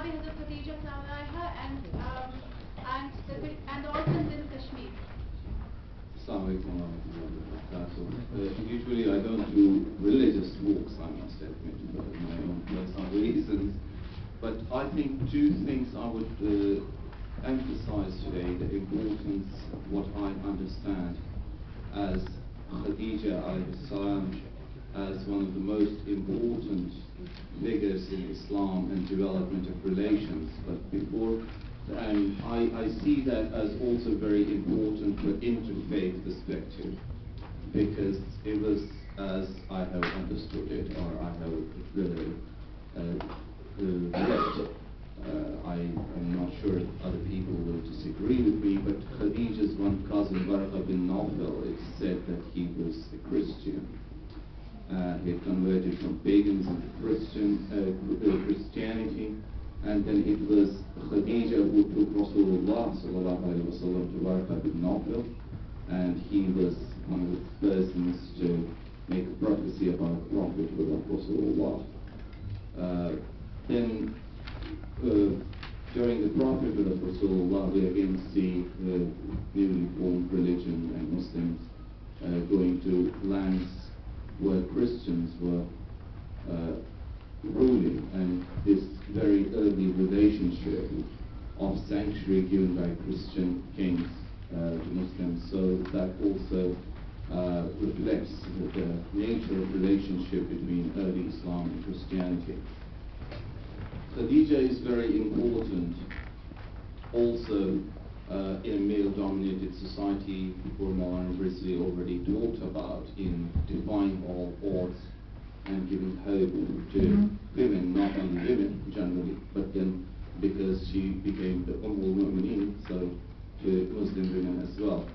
Hazrat Khadija and also in Kashmir. Usually I don't do religious talks, I must admit, for my own personal reasons. But I think two things I would emphasize today: the importance of what I understand as Khadija alayhi salam as one of the most important figures in Islam and development of relations. But before, and I see that as also very important for interfaith perspective, because it was, as I have understood it, or I have read, I am not sure if other people will disagree with me, but Khadija's one cousin, Warqa bin Nawfal, it said that he was a Christian. He had converted from pagans into Christianity, and then it was Khadija who took Rasulullah sallallahu alaihi wasallam to Warqa bin Nawfal, and he was one of the persons to make a prophecy about the prophethood of Rasulullah. Then during the prophethood of Rasulullah, we again see the newly formed religion and Muslims going to lands where Christians were ruling, and this very early relationship of sanctuary given by Christian kings to Muslims. So that also reflects the nature of relationship between early Islam and Christianity. Khadija is very important also in a male-dominated society, before Maulana Rizvi already talked about, in defying all odds and giving hope to women, not only women generally, but then because she became the Mu'mineen, so to Muslim women as well.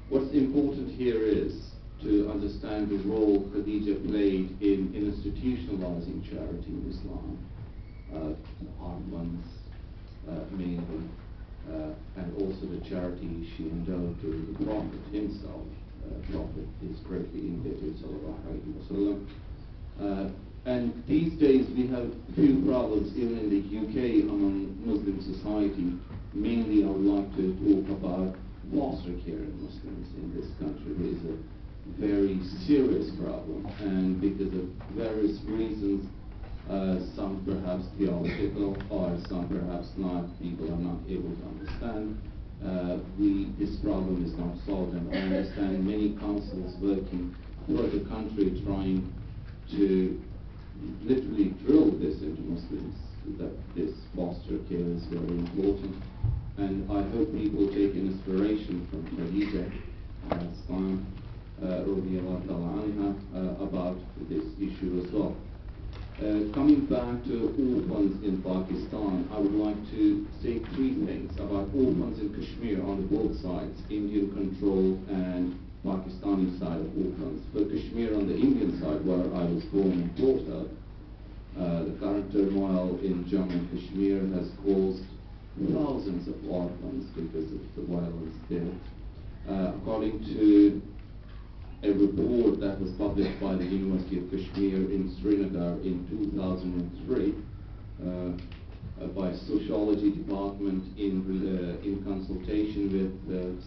What's important here is to understand the role Khadija played in institutionalizing charity in Islam, orphans mainly, and also the charity she endowed to the Prophet himself. Prophet is greatly indebted, sallallahu alaihi wasallam. And these days we have few problems even in the UK among Muslim society. Mainly I would like to talk about foster care in Muslims in this country. There is a very serious problem, and because of various reasons, some perhaps theological or some perhaps not, people are not able to understand. This problem is not solved, and I understand many councils working throughout the country trying to literally drill this into Muslims, that this foster care is very important. And I hope people take inspiration from Khadija about this issue as well. Coming back to orphans in Pakistan, I would like to say three things about orphans in Kashmir on both sides, Indian control and Pakistani side of orphans. For Kashmir on the Indian side, where I was born and brought up, the current turmoil in Jammu and Kashmir has caused thousands of orphans because of the violence there. According to a report that was published by the University of Kashmir in Srinagar in 2003 by Sociology Department in consultation with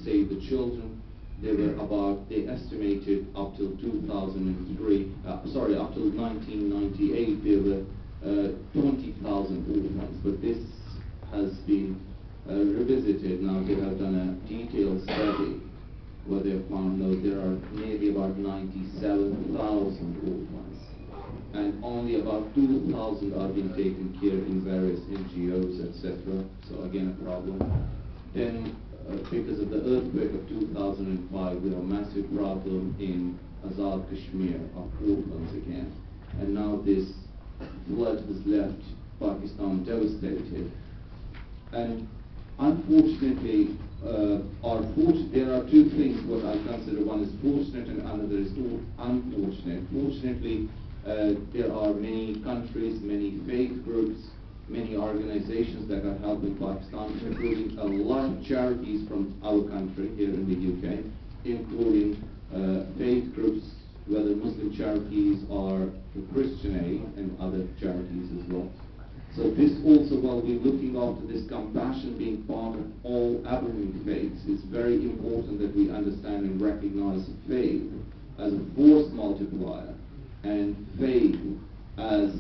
Save the Children, they estimated up till 2003, up till 1998, there were 20,000 orphans, but this has been revisited. Now they have done a detailed study where they have found out there are nearly about 97,000 orphans, and only about 2,000 are being taken care in various NGOs, etc. So again, a problem. Then, because of the earthquake of 2005, we have a massive problem in Azad Kashmir of orphans again. And now this flood has left Pakistan devastated. And unfortunately, there are two things what I consider. One is fortunate and another is unfortunate. Fortunately, there are many countries, many faith groups, many organizations that are helping Pakistan, including a lot of charities from our country here in the UK, including faith groups, whether Muslim charities or Christian aid and other charities as well. So this also, while we're looking after this compassion being part of all aberrant faiths, it's very important that we understand and recognize faith as a force multiplier and faith as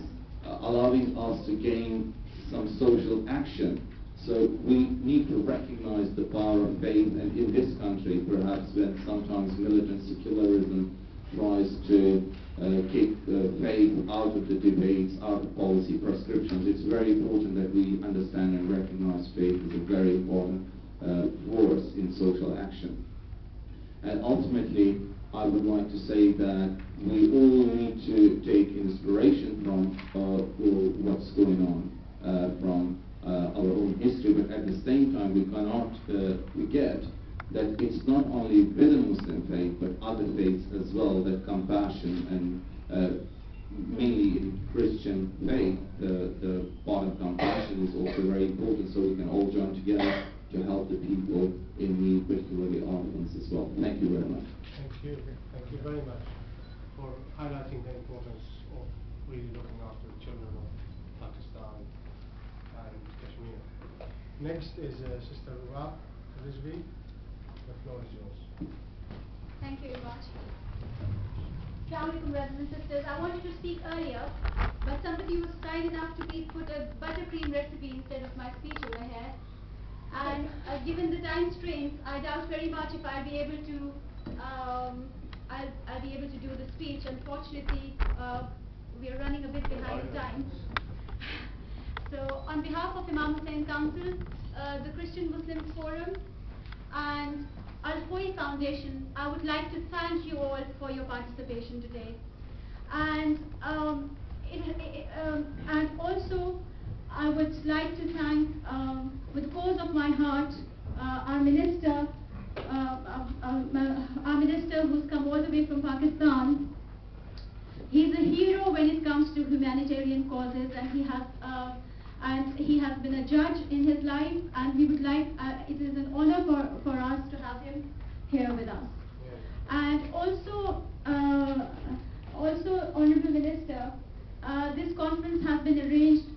allowing us to gain some social action. So we need to recognize the power of faith, and in this country, perhaps when sometimes militant secularism tries to kick faith out of the debates, out of policy prescriptions, it's very important that we understand and recognize faith as a very important force in social action. And ultimately, I would like to say that we all need to take inspiration from what's going on from our own history, but at the same time we cannot forget that it's not only within Muslim faith but other faiths as well, that compassion and mainly in Christian faith the part of compassion is also very important, so we can all join together to help the people in need, particularly orphans as well. Thank you very much. Thank you very much for highlighting the importance of really looking after the children of Pakistan and Kashmir. Next is Sister Rubab, Rizvi. The floor is yours. Thank you very much. Assalamu alaikum, brothers and sisters. I wanted to speak earlier, but somebody was kind enough to put a buttercream recipe instead of my speech over here. And given the time strains, I doubt very much if I'll be able to I'll be able to do the speech. Unfortunately, we are running a bit behind time. So on behalf of Imam Hussain Council, the Christian Muslims Forum, and Al-Khoei Foundation, I would like to thank you all for your participation today. And and also I would like to thank, with the cause of my heart, our minister, who's come all the way from Pakistan. He's a hero when it comes to humanitarian causes, and he has been a judge in his life, and we would like, it is an honor for us to have him here with us. And also, Honorable Minister, this conference has been arranged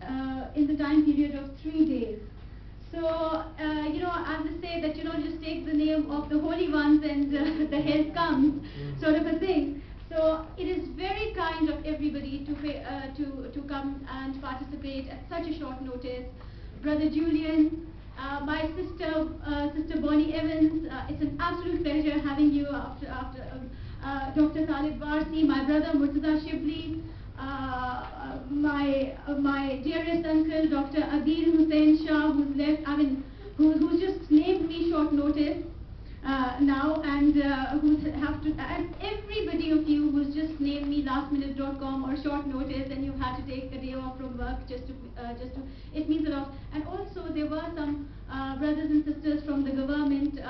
in the time period of 3 days. So, as they say that, just take the name of the holy ones and the help comes, sort of a thing. So it is very kind of everybody to come and participate at such a short notice. Brother Julian, my sister Bonnie Evans, it's an absolute pleasure having you after Dr. Talib Varsi, my brother Mumtaz Shibli, my dearest uncle Dr. Adil Hussain Shah, who's left, who's just named me short notice now, and and everybody of you who's just named me lastminute.com or short notice, and you had to take a day off from work just to it means a lot. And also there were some brothers and sisters from the government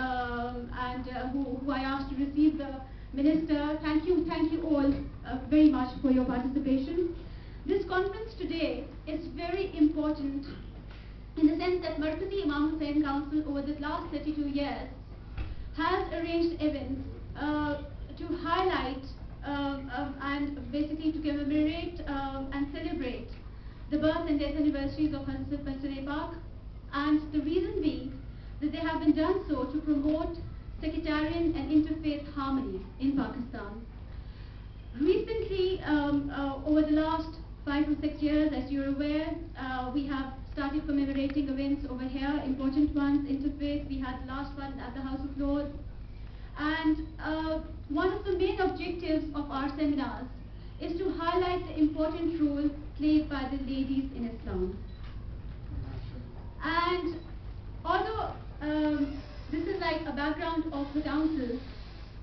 who I asked to receive the minister. Thank you all very much for your participation. This conference today is very important in the sense that Markazi Imam Hussain Council over the last 32 years has arranged events to highlight and basically to commemorate and celebrate the birth and death anniversaries of Hazrat, and the reason being that they have been done so to promote sectarian and interfaith harmony in Pakistan. Recently, over the last 5 to 6 years, as you're aware, we have started commemorating events over here, important ones, interfaith. We had the last one at the House of Lords. And one of the main objectives of our seminars is to highlight the important role played by the ladies in Islam. And although this is like a background of the council,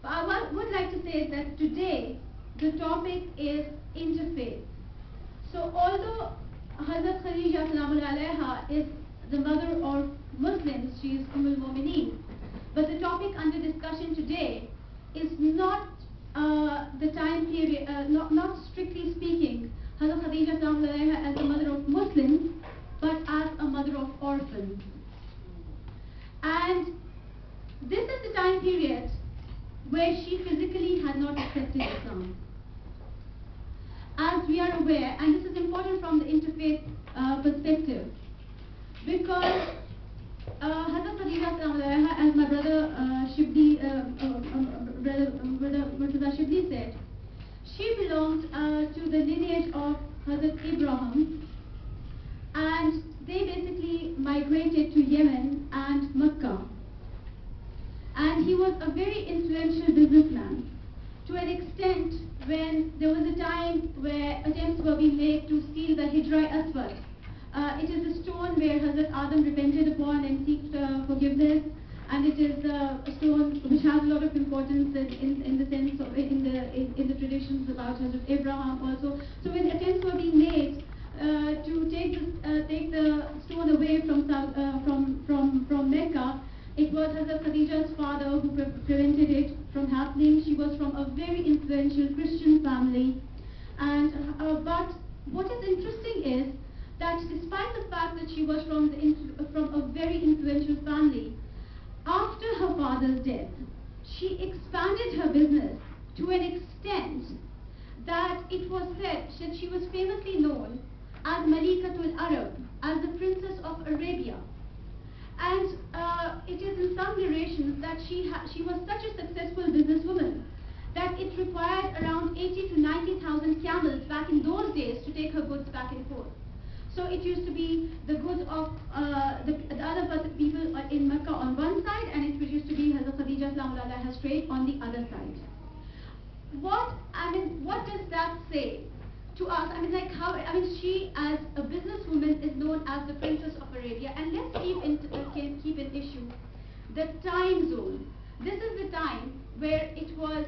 I would like to say that today the topic is interfaith. So although Hazrat Khadija Salamullah is the mother of Muslims, she is al-Mu'mineen, but the topic under discussion today is not the time period, not strictly speaking Hazrat Khadija Salamullah as the mother of Muslims, but as a mother of orphans. And this is the time period where she physically had not accepted Islam. As we we are aware, and this is important from the interfaith perspective, because Hazrat Khadija, as my brother Shibli, brother Murtaza Shibli said, she belonged to the lineage of Hazrat Ibrahim, and they basically migrated to Yemen and Mecca. And he was a very influential businessman, to an extent when there was a time where attempts were being made to steal the Hijra Aswad. It is a stone where Hazrat Adam repented upon and seeked forgiveness, and it is a stone which has a lot of importance in the sense of in the traditions about Hazrat Abraham also. So when attempts were being made to take the stone away from Mecca, it was Hazrat Khadija's father who prevented it from happening. She was from a very influential Christian family, and but what is interesting is that despite the fact that she was from a very influential family, after her father's death, she expanded her business to an extent that it was said that she was famously known as Malikatul Arab, as the Princess of Arabia. And it is in some narrations that she was such a successful businesswoman that it required around 80 to 90,000 camels back in those days to take her goods back and forth. So it used to be the goods of the other people in Mecca on one side, and it used to be Hazrat Khadija Salamullahi straight on the other side. What does that say to us? She as a businesswoman is known as the Princess of Arabia, and let's keep an issue the time zone. This is the time where it was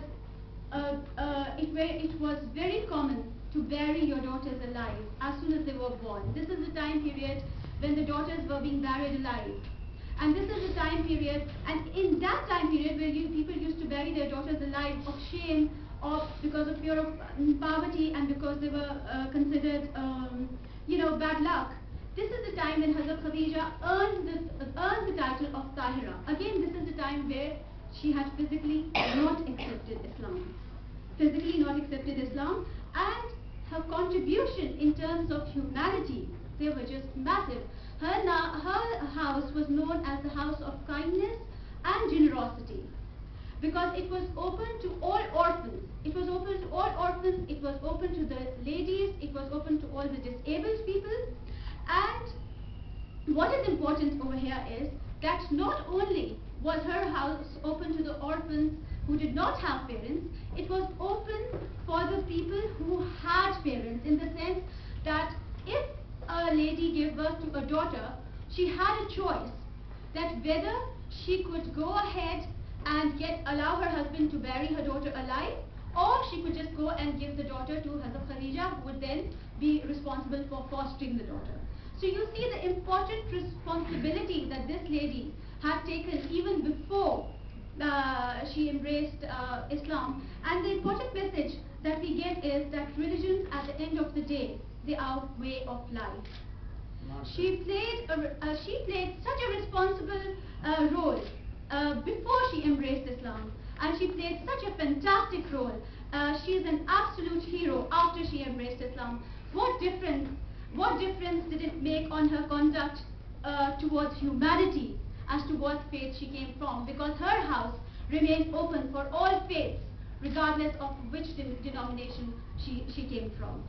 very common to bury your daughters alive as soon as they were born. This is the time period when the daughters were being buried alive. And this is the time period, and in that time period where people used to bury their daughters alive of shame, because of fear of poverty, and because they were considered, bad luck. This is the time when Hazrat Khadija earned the title of Tahira. Again, this is the time where she had physically not accepted Islam. And her contribution in terms of humanity, they were just massive. Her house was known as the house of kindness and generosity, because it was open to all orphans. It was open to the ladies, it was open to all the disabled people. And what is important over here is that not only was her house open to the orphans who did not have parents, it was open for the people who had parents, in the sense that if a lady gave birth to a daughter, she had a choice that whether she could go ahead and allow her husband to bury her daughter alive, or she could just go and give the daughter to Hazrat Khadija, who would then be responsible for fostering the daughter. So you see the important responsibility that this lady had taken even before she embraced Islam. And the important message that we get is that religions, at the end of the day, they are way of life. She played such a responsible role before she embraced Islam, and she played such a fantastic role. She is an absolute hero after she embraced Islam. What difference did it make on her conduct towards humanity as to what faith she came from? Because her house remained open for all faiths, regardless of which denomination she came from.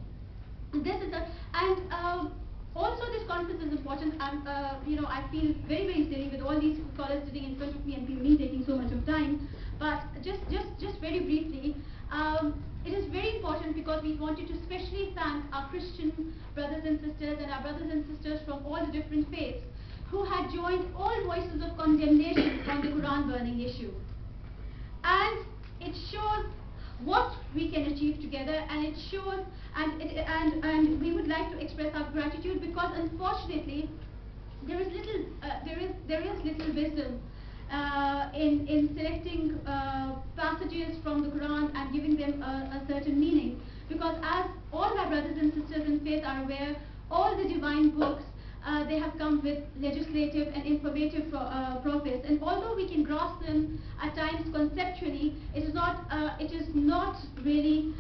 Also this conference is important, and I feel very, very silly with all these scholars sitting in front of me and me taking so much of time. But just very briefly, it is very important because we wanted to especially thank our Christian brothers and sisters and our brothers and sisters from all the different faiths who had joined all voices of condemnation on the Quran burning issue. And it shows what we can achieve together, and it shows, and we would like to express our gratitude, because unfortunately there is little wisdom in selecting passages from the Quran and giving them a certain meaning, because as all my brothers and sisters in faith are aware, all the divine books they have come with legislative and informative profits. And although we can grasp them at times conceptually, it is not really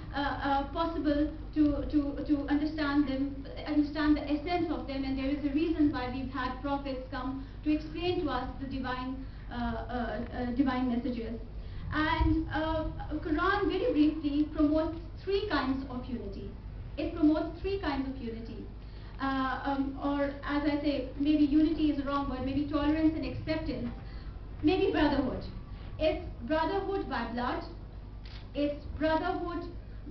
possible to understand them, understand the essence of them. And there is a reason why we've had prophets come to explain to us the divine messages. And Quran very briefly promotes three kinds of unity. It promotes three kinds of unity. Or as I say, maybe unity is a wrong word, maybe tolerance and acceptance, maybe brotherhood. It's brotherhood by blood, it's brotherhood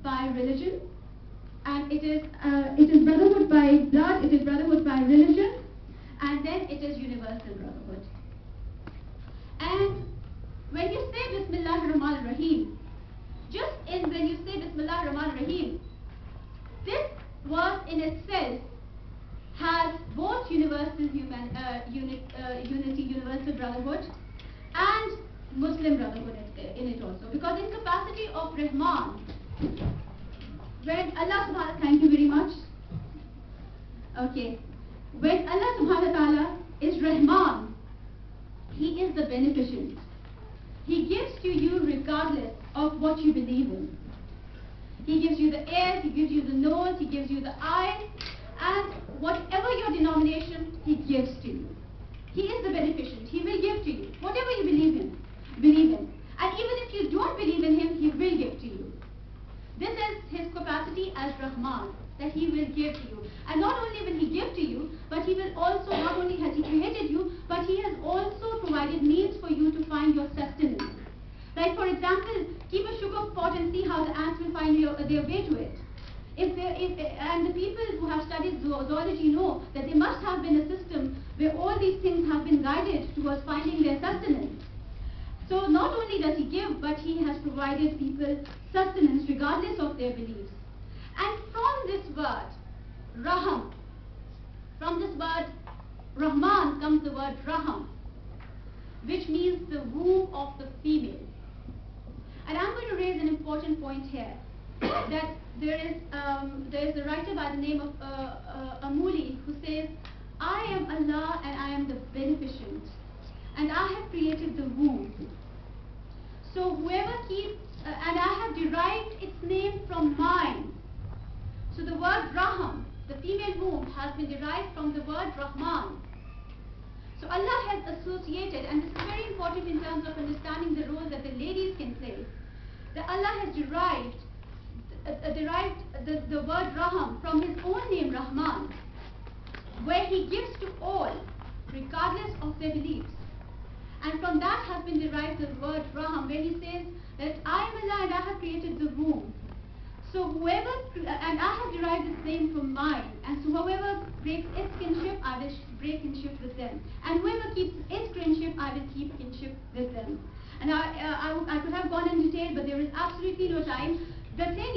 by religion, and it is brotherhood by blood, it is brotherhood by religion, and then it is universal brotherhood. And when you say Bismillah ar-Rahman ar-Rahim, when you say Bismillah ar-Rahman ar-Rahim, this verse in itself has both universal unity, universal brotherhood, and Muslim brotherhood in it also. Because in capacity of Rahman, when Allah subhanahu, thank you very much. Okay. When Allah subhanahu wa ta'ala is Rahman, He is the beneficent. He gives to you regardless of what you believe in. He gives you the ears, He gives you the nose, He gives you the eyes, and whatever your denomination, He gives to you. He is the beneficent. He will give to you. Whatever you believe in. And even if you don't believe in Him, He will give to you. This is His capacity as Rahman, that He will give to you. And not only will He give to you, but He will also, not only has He created you, but He has also provided means for you to find your sustenance. Like for example, keep a sugar pot and see how the ants will find their way to it. And the people who have studied zoology know that there must have been a system where all these things have been guided towards finding their sustenance. So not only does He give, but He has provided people sustenance regardless of their beliefs. And from this word, Raham, from this word Rahman comes the word Raham, which means the womb of the female. And I'm going to raise an important point here, that there is a writer by the name of Amuli who says, I am Allah and I am the beneficent, and I have created the womb. So whoever keeps, and I have derived its name from mine. So the word Raham, the female womb, has been derived from the word Rahman. So Allah has associated, and this is very important in terms of understanding the role that the ladies can play, that Allah has derived the word Raham from His own name Rahman, where He gives to all, regardless of their beliefs. And from that has been derived the word Raham, where He says that I am Allah and I have created the womb. So whoever, and I have derived this name from mine, and so whoever breaks its kinship, I will break kinship with them. And whoever keeps its kinship, I will keep kinship with them. And I could have gone in detail, but there is absolutely no time. The thing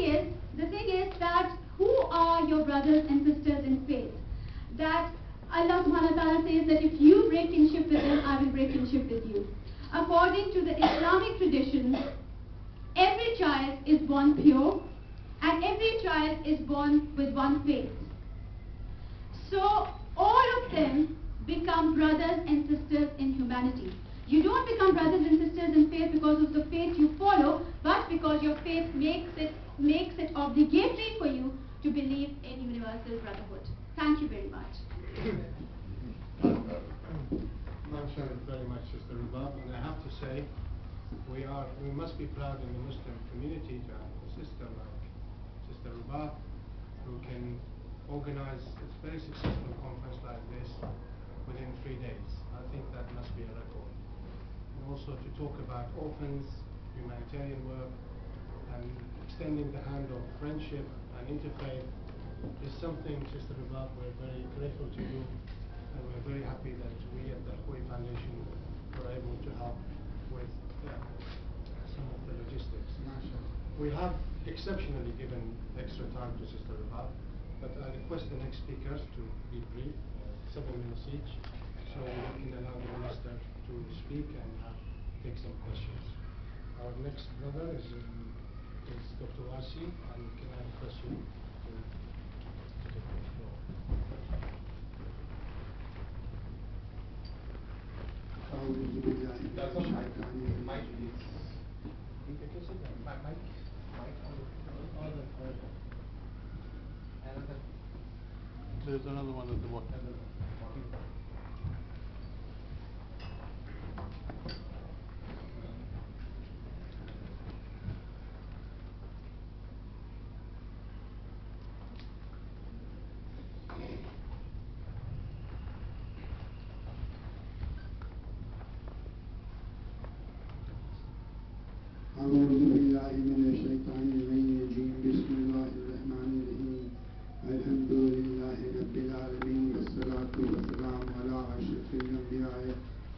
is that who are your brothers and sisters in faith? That Allah subhanahu wa ta'ala says that if you break kinship with them, I will break kinship with you. According to the Islamic tradition, every child is born pure, and every child is born with one faith. So all of them become brothers and sisters in humanity. You don't become brothers and sisters in faith because of the faith you follow, but because your faith makes it obligatory for you to believe in universal brotherhood. Thank you very much. Thank you very much, Sister Rubab. And I have to say, we must be proud in the Muslim community to have a sister like Sister Rubab, who can organize a very successful conference like this within 3 days. I think that must be a record. And also to talk about orphans, humanitarian work, and extending the hand of friendship and interfaith is something, Sister Rubab, we're very grateful to you, and we're very happy that we at the Al-Khoei Foundation were able to help with some of the logistics. We have exceptionally given extra time to Sister Rubab, but I request the next speakers to be brief, 7 minutes each, so we can allow the Minister to speak and take some questions. Our next brother is Dr. Wasi, and can I request you to take the floor? there's another one at the bottom. أعوذ بالله من الشيطان الرجيم بسم الله الرحمن الرحيم الحمد لله رب العالمين والصلاة والسلام على أشرف الأنبياء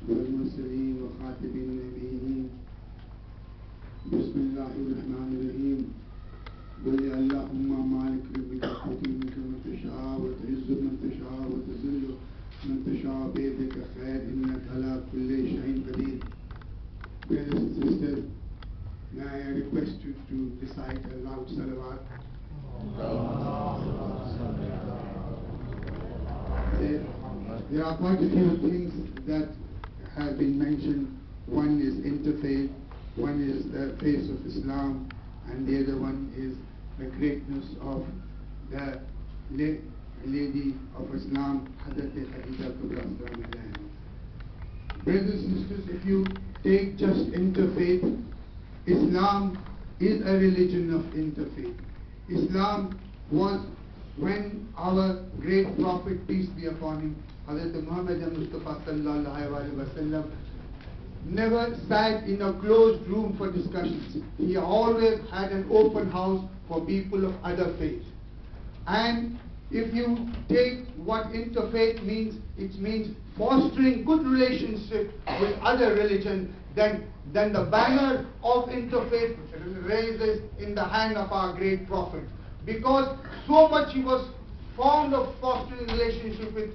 والمرسلين وخاتم النبيين بسم الله الرحمن الرحيم قل يا اللهم مالك ربك تؤتي منك من تشاء وتعز من تشاء وتذل من تشاء بيدك خير إنك على كل شيء قدير. Brothers and sisters, may I request you to recite a loud salawat. There are quite a few things that have been mentioned. One is interfaith, one is the face of Islam, and the other one is the greatness of the lady of Islam, Hazrat Khadija Kubra. Brothers and sisters, if you take just interfaith, Islam is a religion of interfaith. Islam was when our great Prophet, peace be upon him, Hazrat Muhammad Mustafa sallallahu alaihi wasallam, never sat in a closed room for discussions. He always had an open house for people of other faiths. And if you take what interfaith means, it means fostering good relationship with other religions, then the banner of interfaith raises in the hand of our great Prophet. Because so much he was fond of fostering relationship with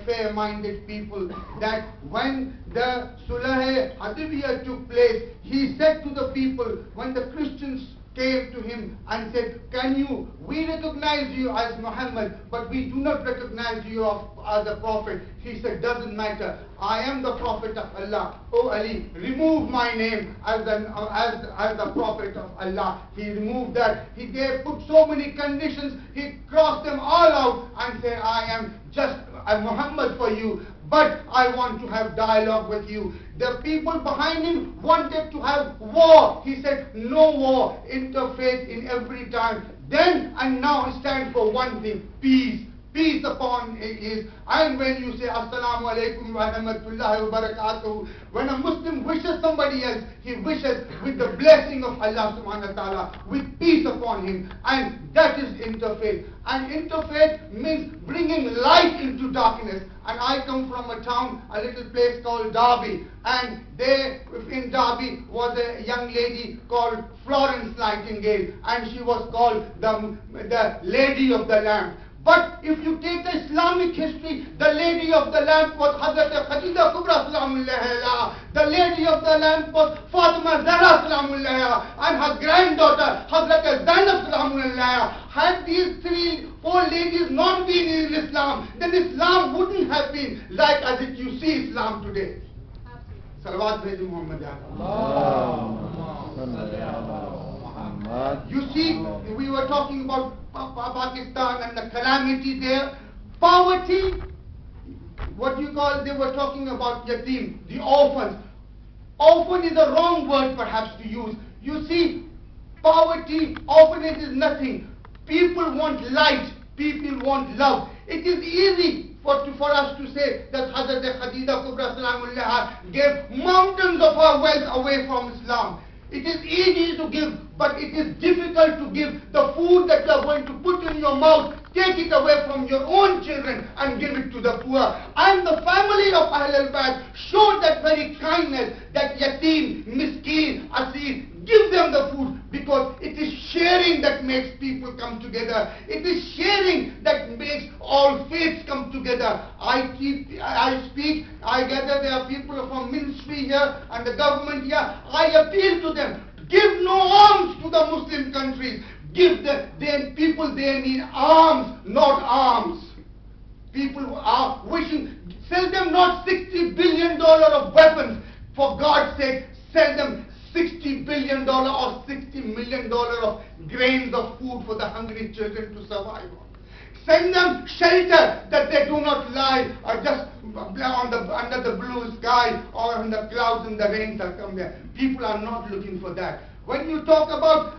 fair-minded people, that when the Sulh Hudaybiyah took place, he said to the people, when the Christians came to him and said, we recognize you as Muhammad, but we do not recognize you as a prophet. He said, doesn't matter. I am the prophet of Allah. Oh Ali, remove my name as the prophet of Allah. He removed that. He put so many conditions. He crossed them all out and said, I am just a Muhammad for you, but I want to have dialogue with you. The people behind him wanted to have war. He said, no war, interfaith in every time. Then and now stand for one thing, peace. Peace upon his. And when you say Assalamu alaikum wa rahmatullahi wa barakatuh, when a Muslim wishes somebody else, he wishes with the blessing of Allah subhanahu wa ta'ala, with peace upon him. And that is interfaith. And interfaith means bringing light into darkness. And I come from a town, a little place called Derby. And there in Derby was a young lady called Florence Nightingale. And she was called the Lady of the Lamp. But if you take the Islamic history, the Lady of the Lamp was Hazrat Khadija Kubra Salamullahi. The Lady of the Lamp was Fatima Zahra Salamullahi, and her granddaughter Hazrat Zainab Salamullahi. Had these 3-4 ladies not been in Islam, then Islam wouldn't have been like as it you see Islam today. Salawat Bhai Muhammad. You see, we were talking about Pakistan and the calamity there. Poverty, they were talking about yatim, the orphans. Orphan is a wrong word perhaps to use. You see, poverty, orphanage is nothing. People want light, people want love. It is easy for us to say that Hazrat Khadija Kubra Salamullah gave mountains of her wealth away from Islam. It is easy to give, but it is difficult to give. The food that you are going to put in your mouth, take it away from your own children and give it to the poor. And the family of Ahl al-Bayt showed that very kindness, that yatim, miskeen, asir, give them the food, because it is sharing that makes people come together. It is sharing that makes all faiths come together. I gather there are people from ministry here and the government here. I appeal to them, give no arms to the Muslim countries. Give them, people they need arms, not arms. People are wishing, sell them not $60 billion of weapons. For God's sake, sell them $60 billion or $60 million of grains of food for the hungry children to survive on. Send them shelter that they do not lie or just under the blue sky or in the clouds and the rains that come there. People are not looking for that. When you talk about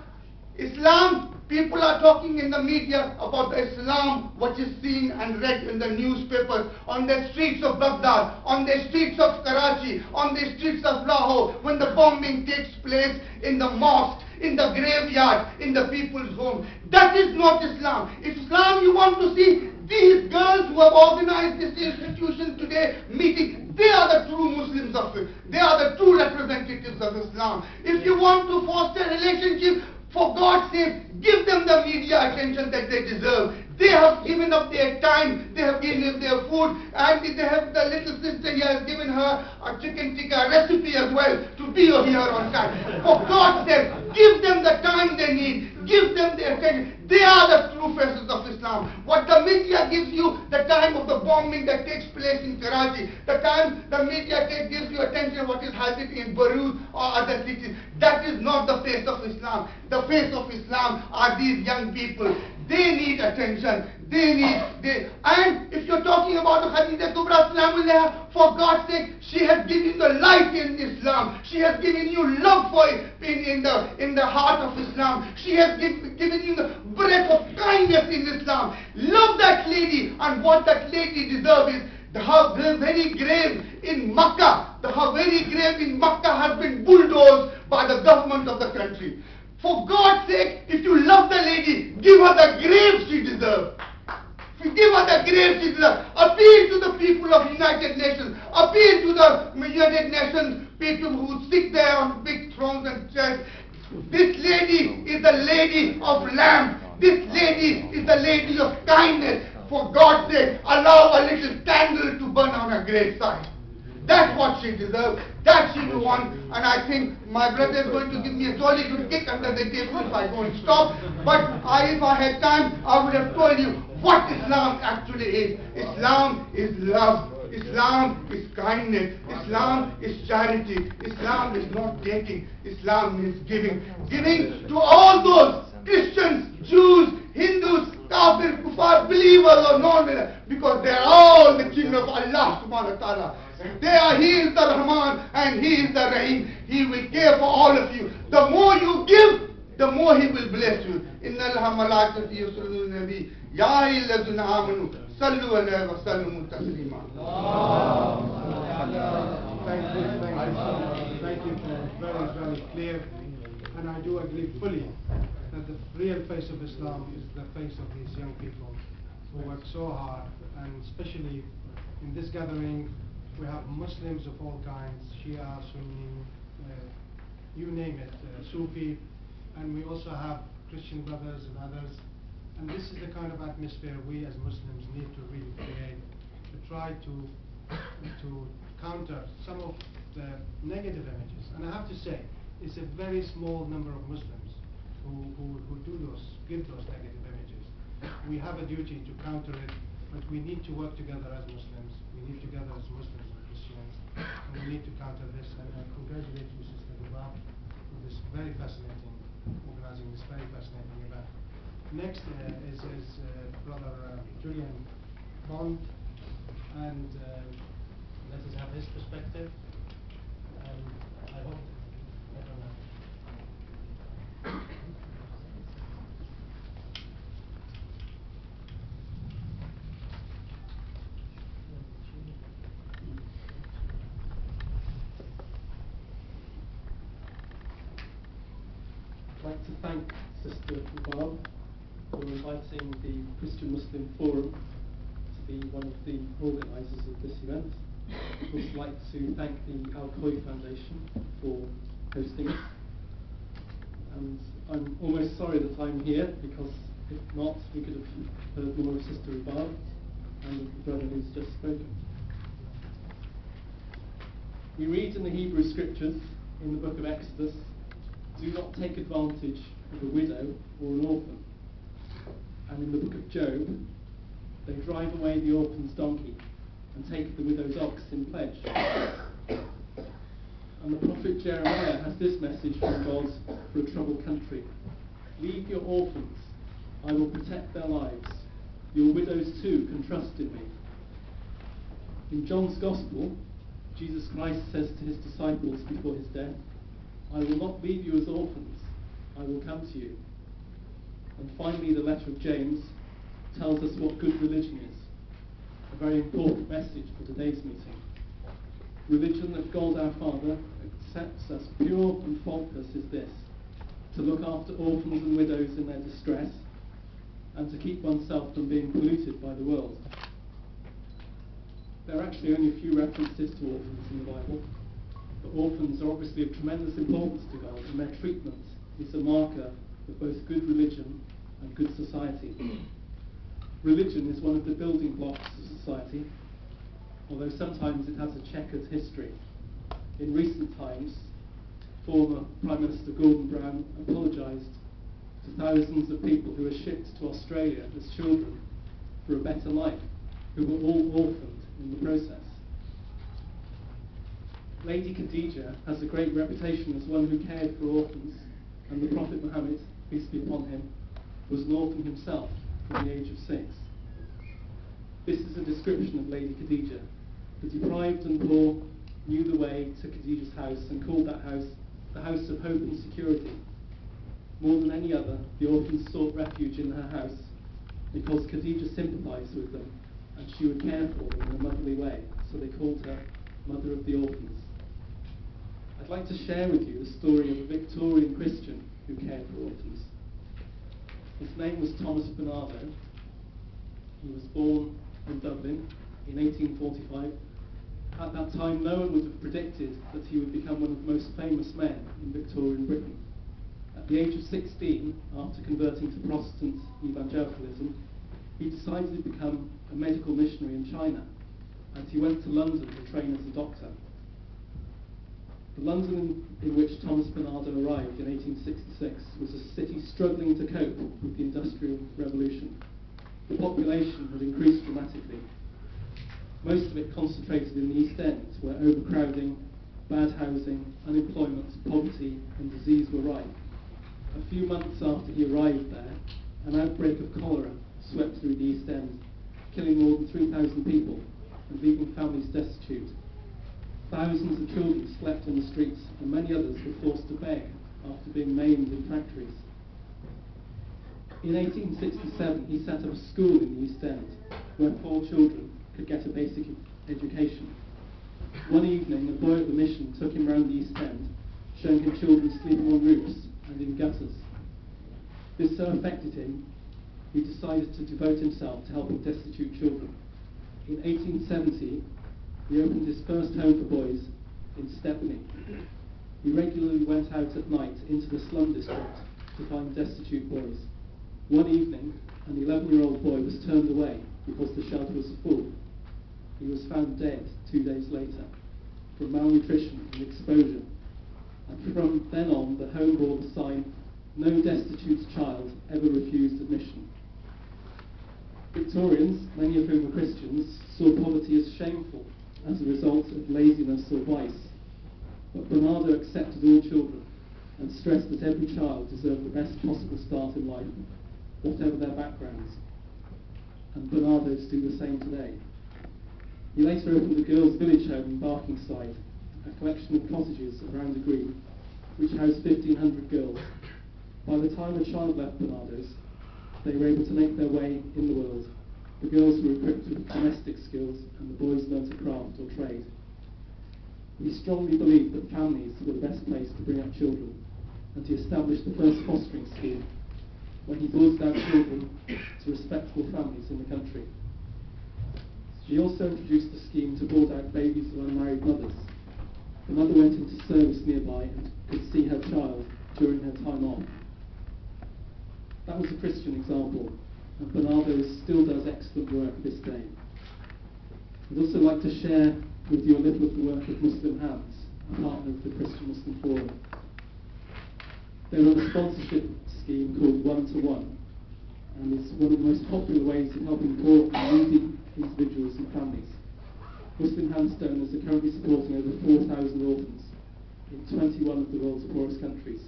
Islam, people are talking in the media about the Islam what is seen and read in the newspapers, on the streets of Baghdad, on the streets of Karachi, on the streets of Lahore, when the bombing takes place in the mosque, in the graveyard, in the people's home. That is not Islam. Islam you want to see, these girls who have organized this institution today meeting, they are the true Muslims of it. They are the true representatives of Islam. If you want to foster relationship, for God's sake, give them the media attention that they deserve. They have given up their time, they have given up their food, and they have the little sister here has given her a chicken tikka recipe as well to be here on time. For God's sake, give them the time they need, give them the attention. They are the true faces of Islam. What the media gives you, the time of the bombing that takes place in Karachi, the time the media gives you attention what is happening in Beirut or other cities, that is not the face of Islam. The face of Islam are these young people. They need attention. And if you're talking about Khadija Kubra Salamullah, for God's sake, she has given the light in Islam. She has given you love for it in the heart of Islam. She has given you the breath of kindness in Islam. Love that lady, and what that lady deserves is her very grave in Makkah. Her very grave in Makkah has been bulldozed by the government of the country. For God's sake, if you love the lady, give her the grave she deserves. Give her the grave she deserves. Appeal to the people of United Nations. Appeal to the United Nations people who sit there on big thrones and chairs. This lady is the lady of lamb. This lady is the lady of kindness. For God's sake, allow a little candle to burn on her graveside. That's what she deserves. That she will want. And I think my brother is going to give me a jolly good kick under the table if I don't stop. But if I had time, I would have told you what Islam actually is. Islam is love. Islam is kindness. Islam is charity. Islam is not taking. Islam is giving. Giving to all those Christians, Jews, Hindus, Kafir, Kufar, believers or non-believers, because they are all the children of Allah subhanahu wa ta'ala. He is the Rahman and He is the Rahim. He will care for all of you. The more you give, the more He will bless you. Inna Allaha malaikatahu yusalluna nabi ya ayyuhalladhina amanu sallu alayhi wa sallimu taslima. Thank you. Very, very clear. And I do agree fully that the real face of Islam is the face of these young people who work so hard, and especially in this gathering we have Muslims of all kinds, Shia, Sunni, you name it, Sufi, and we also have Christian brothers and others. And this is the kind of atmosphere we as Muslims need to really create, to try to counter some of the negative images. And I have to say, it's a very small number of Muslims who give those negative images. We have a duty to counter it, but we need to work together as Muslims. We need together as Muslims and Christians, and we need to counter this. And I congratulate you, Sister Rubab, for this very fascinating, organizing this very fascinating event. Next is Brother Julian Bond, and let us have his perspective. And I hope. I'd like to thank Sister Rubab for inviting the Christian Muslim Forum to be one of the organisers of this event. I'd also like to thank the Al-Khoei Foundation for hosting us. And I'm almost sorry that I'm here, because if not, we could have heard more of Sister Rubab and the brother who's just spoken. We read in the Hebrew Scriptures, in the book of Exodus, do not take advantage of a widow or an orphan. And in the book of Job, they drive away the orphan's donkey and take the widow's ox in pledge. And the prophet Jeremiah has this message from God for a troubled country. Leave your orphans, I will protect their lives. your widows too can trust in me. In John's Gospel, Jesus Christ says to his disciples before his death, I will not leave you as orphans, I will come to you. And finally, the letter of James tells us what good religion is, a very important message for today's meeting. Religion that God our Father accepts as pure and faultless is this: to look after orphans and widows in their distress, and to keep oneself from being polluted by the world. There are actually only a few references to orphans in the Bible, but orphans are obviously of tremendous importance to God, and their treatment is a marker of both good religion and good society. Religion is one of the building blocks of society, although sometimes it has a checkered history. In recent times, former Prime Minister Gordon Brown apologised to thousands of people who were shipped to Australia as children for a better life, who were all orphaned in the process. Lady Khadija has a great reputation as one who cared for orphans, and the Prophet Muhammad, peace be upon him, was an orphan himself from the age of 6. This is a description of Lady Khadija. The deprived and poor knew the way to Khadija's house and called that house the house of hope and security. More than any other, the orphans sought refuge in her house because Khadija sympathised with them and she would care for them in a motherly way, so they called her Mother of the Orphans. I'd like to share with you the story of a Victorian Christian who cared for orphans. His name was Thomas Bernardo. He was born in Dublin in 1845. At that time, no one would have predicted that he would become one of the most famous men in Victorian Britain. At the age of 16, after converting to Protestant evangelicalism, he decided to become a medical missionary in China, and he went to London to train as a doctor. The London in which Thomas Bernardo arrived in 1866 was a city struggling to cope with the Industrial Revolution. The population had increased dramatically. Most of it concentrated in the East End, where overcrowding, bad housing, unemployment, poverty and disease were rife. A few months after he arrived there, an outbreak of cholera swept through the East End, killing more than 3,000 people and leaving families destitute. Thousands of children slept on the streets, and many others were forced to beg after being maimed in factories. In 1867, he set up a school in the East End, where poor children could get a basic education. One evening, a boy at the mission took him round the East End, showing him children sleeping on roofs and in gutters. This so affected him, he decided to devote himself to helping destitute children. In 1870, he opened his first home for boys in Stepney. He regularly went out at night into the slum district to find destitute boys. One evening, an 11-year-old boy was turned away because the shelter was full. He was found dead 2 days later from malnutrition and exposure. And from then on, the home bore the sign, "No destitute child ever refused admission." Victorians, many of whom were Christians, saw poverty as shameful as a result of laziness or vice. But Bernardo accepted all children and stressed that every child deserved the best possible start in life, whatever their backgrounds. And Bernardos do the same today. He later opened a girls' village home in Barkingside, a collection of cottages around the green, which housed 1,500 girls. By the time a child left Bernardos, they were able to make their way in the world. The girls were equipped with domestic skills, and the boys learnt a craft or trade. He strongly believed that families were the best place to bring up children, and he established the first fostering scheme, when he brought out children to respectable families in the country. He also introduced a scheme to board out babies of unmarried mothers. The mother went into service nearby and could see her child during her time off. That was a Christian example, and Bernardo still does excellent work this day. I'd also like to share with you a little of the work of Muslim Hands, a partner of the Christian Muslim Forum. They run a sponsorship scheme called One-to-One, and it's one of the most popular ways of helping poor and needy individuals and families. Muslim Hands donors are currently supporting over 4,000 orphans in 21 of the world's poorest countries.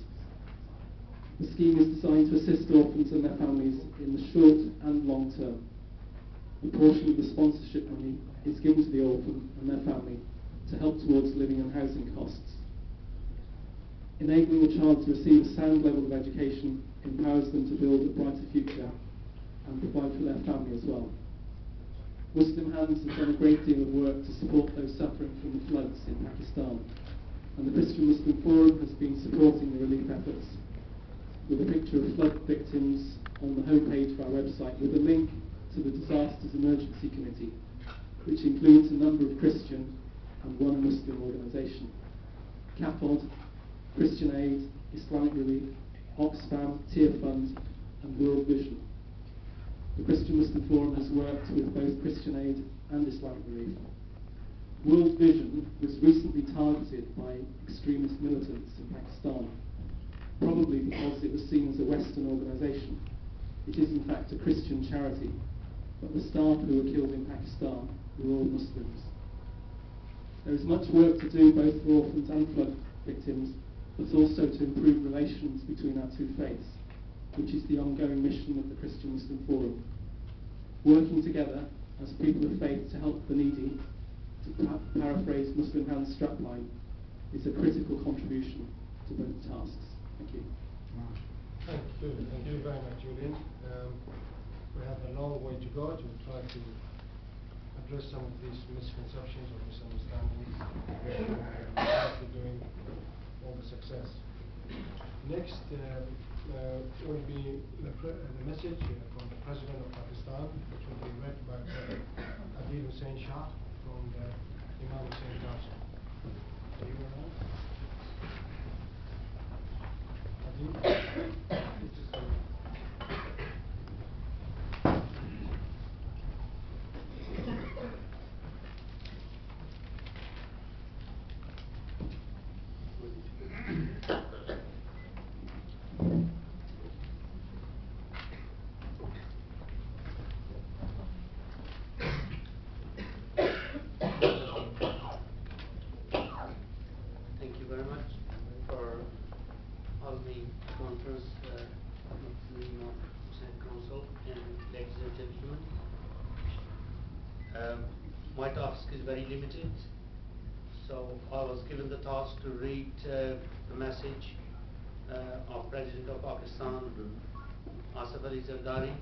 The scheme is designed to assist orphans and their families in the short and long term. a portion of the sponsorship money is given to the orphan and their family to help towards living and housing costs. Enabling a child to receive a sound level of education empowers them to build a brighter future and provide for their family as well. Muslim Hands has done a great deal of work to support those suffering from the floods in Pakistan, and the Christian Muslim Forum has been supporting the relief efforts with a picture of flood victims on the homepage of our website with a link to the Disasters Emergency Committee, which includes a number of Christian and one Muslim organisation: CAFOD, Christian Aid, Islamic Relief, Oxfam, Tear Fund and World Vision. The Christian Muslim Forum has worked with both Christian Aid and Islamic Relief. World Vision was recently targeted by extremist militants in Pakistan, probably because it was seen as a Western organisation. It is in fact a Christian charity, but the staff who were killed in Pakistan were all Muslims. There is much work to do both for orphans and flood victims, but also to improve relations between our two faiths, which is the ongoing mission of the Christian Muslim Forum. Working together as people of faith to help the needy, to paraphrase Muslim Hands strapline, is a critical contribution to both tasks. Thank you. Thank you very much, Julian. We have a long way to go to try to address some of these misconceptions or misunderstandings we're doing all the success. Next will be the message from the President of Pakistan, which will be read by Hussain from the Imam Hussain Council. Are you around? Thank you very much for all the conference of the Imam Hussain Council and ladies and gentlemen. My task is very limited, so I was given the task to read the message of President of Pakistan, Asif Ali Zardari,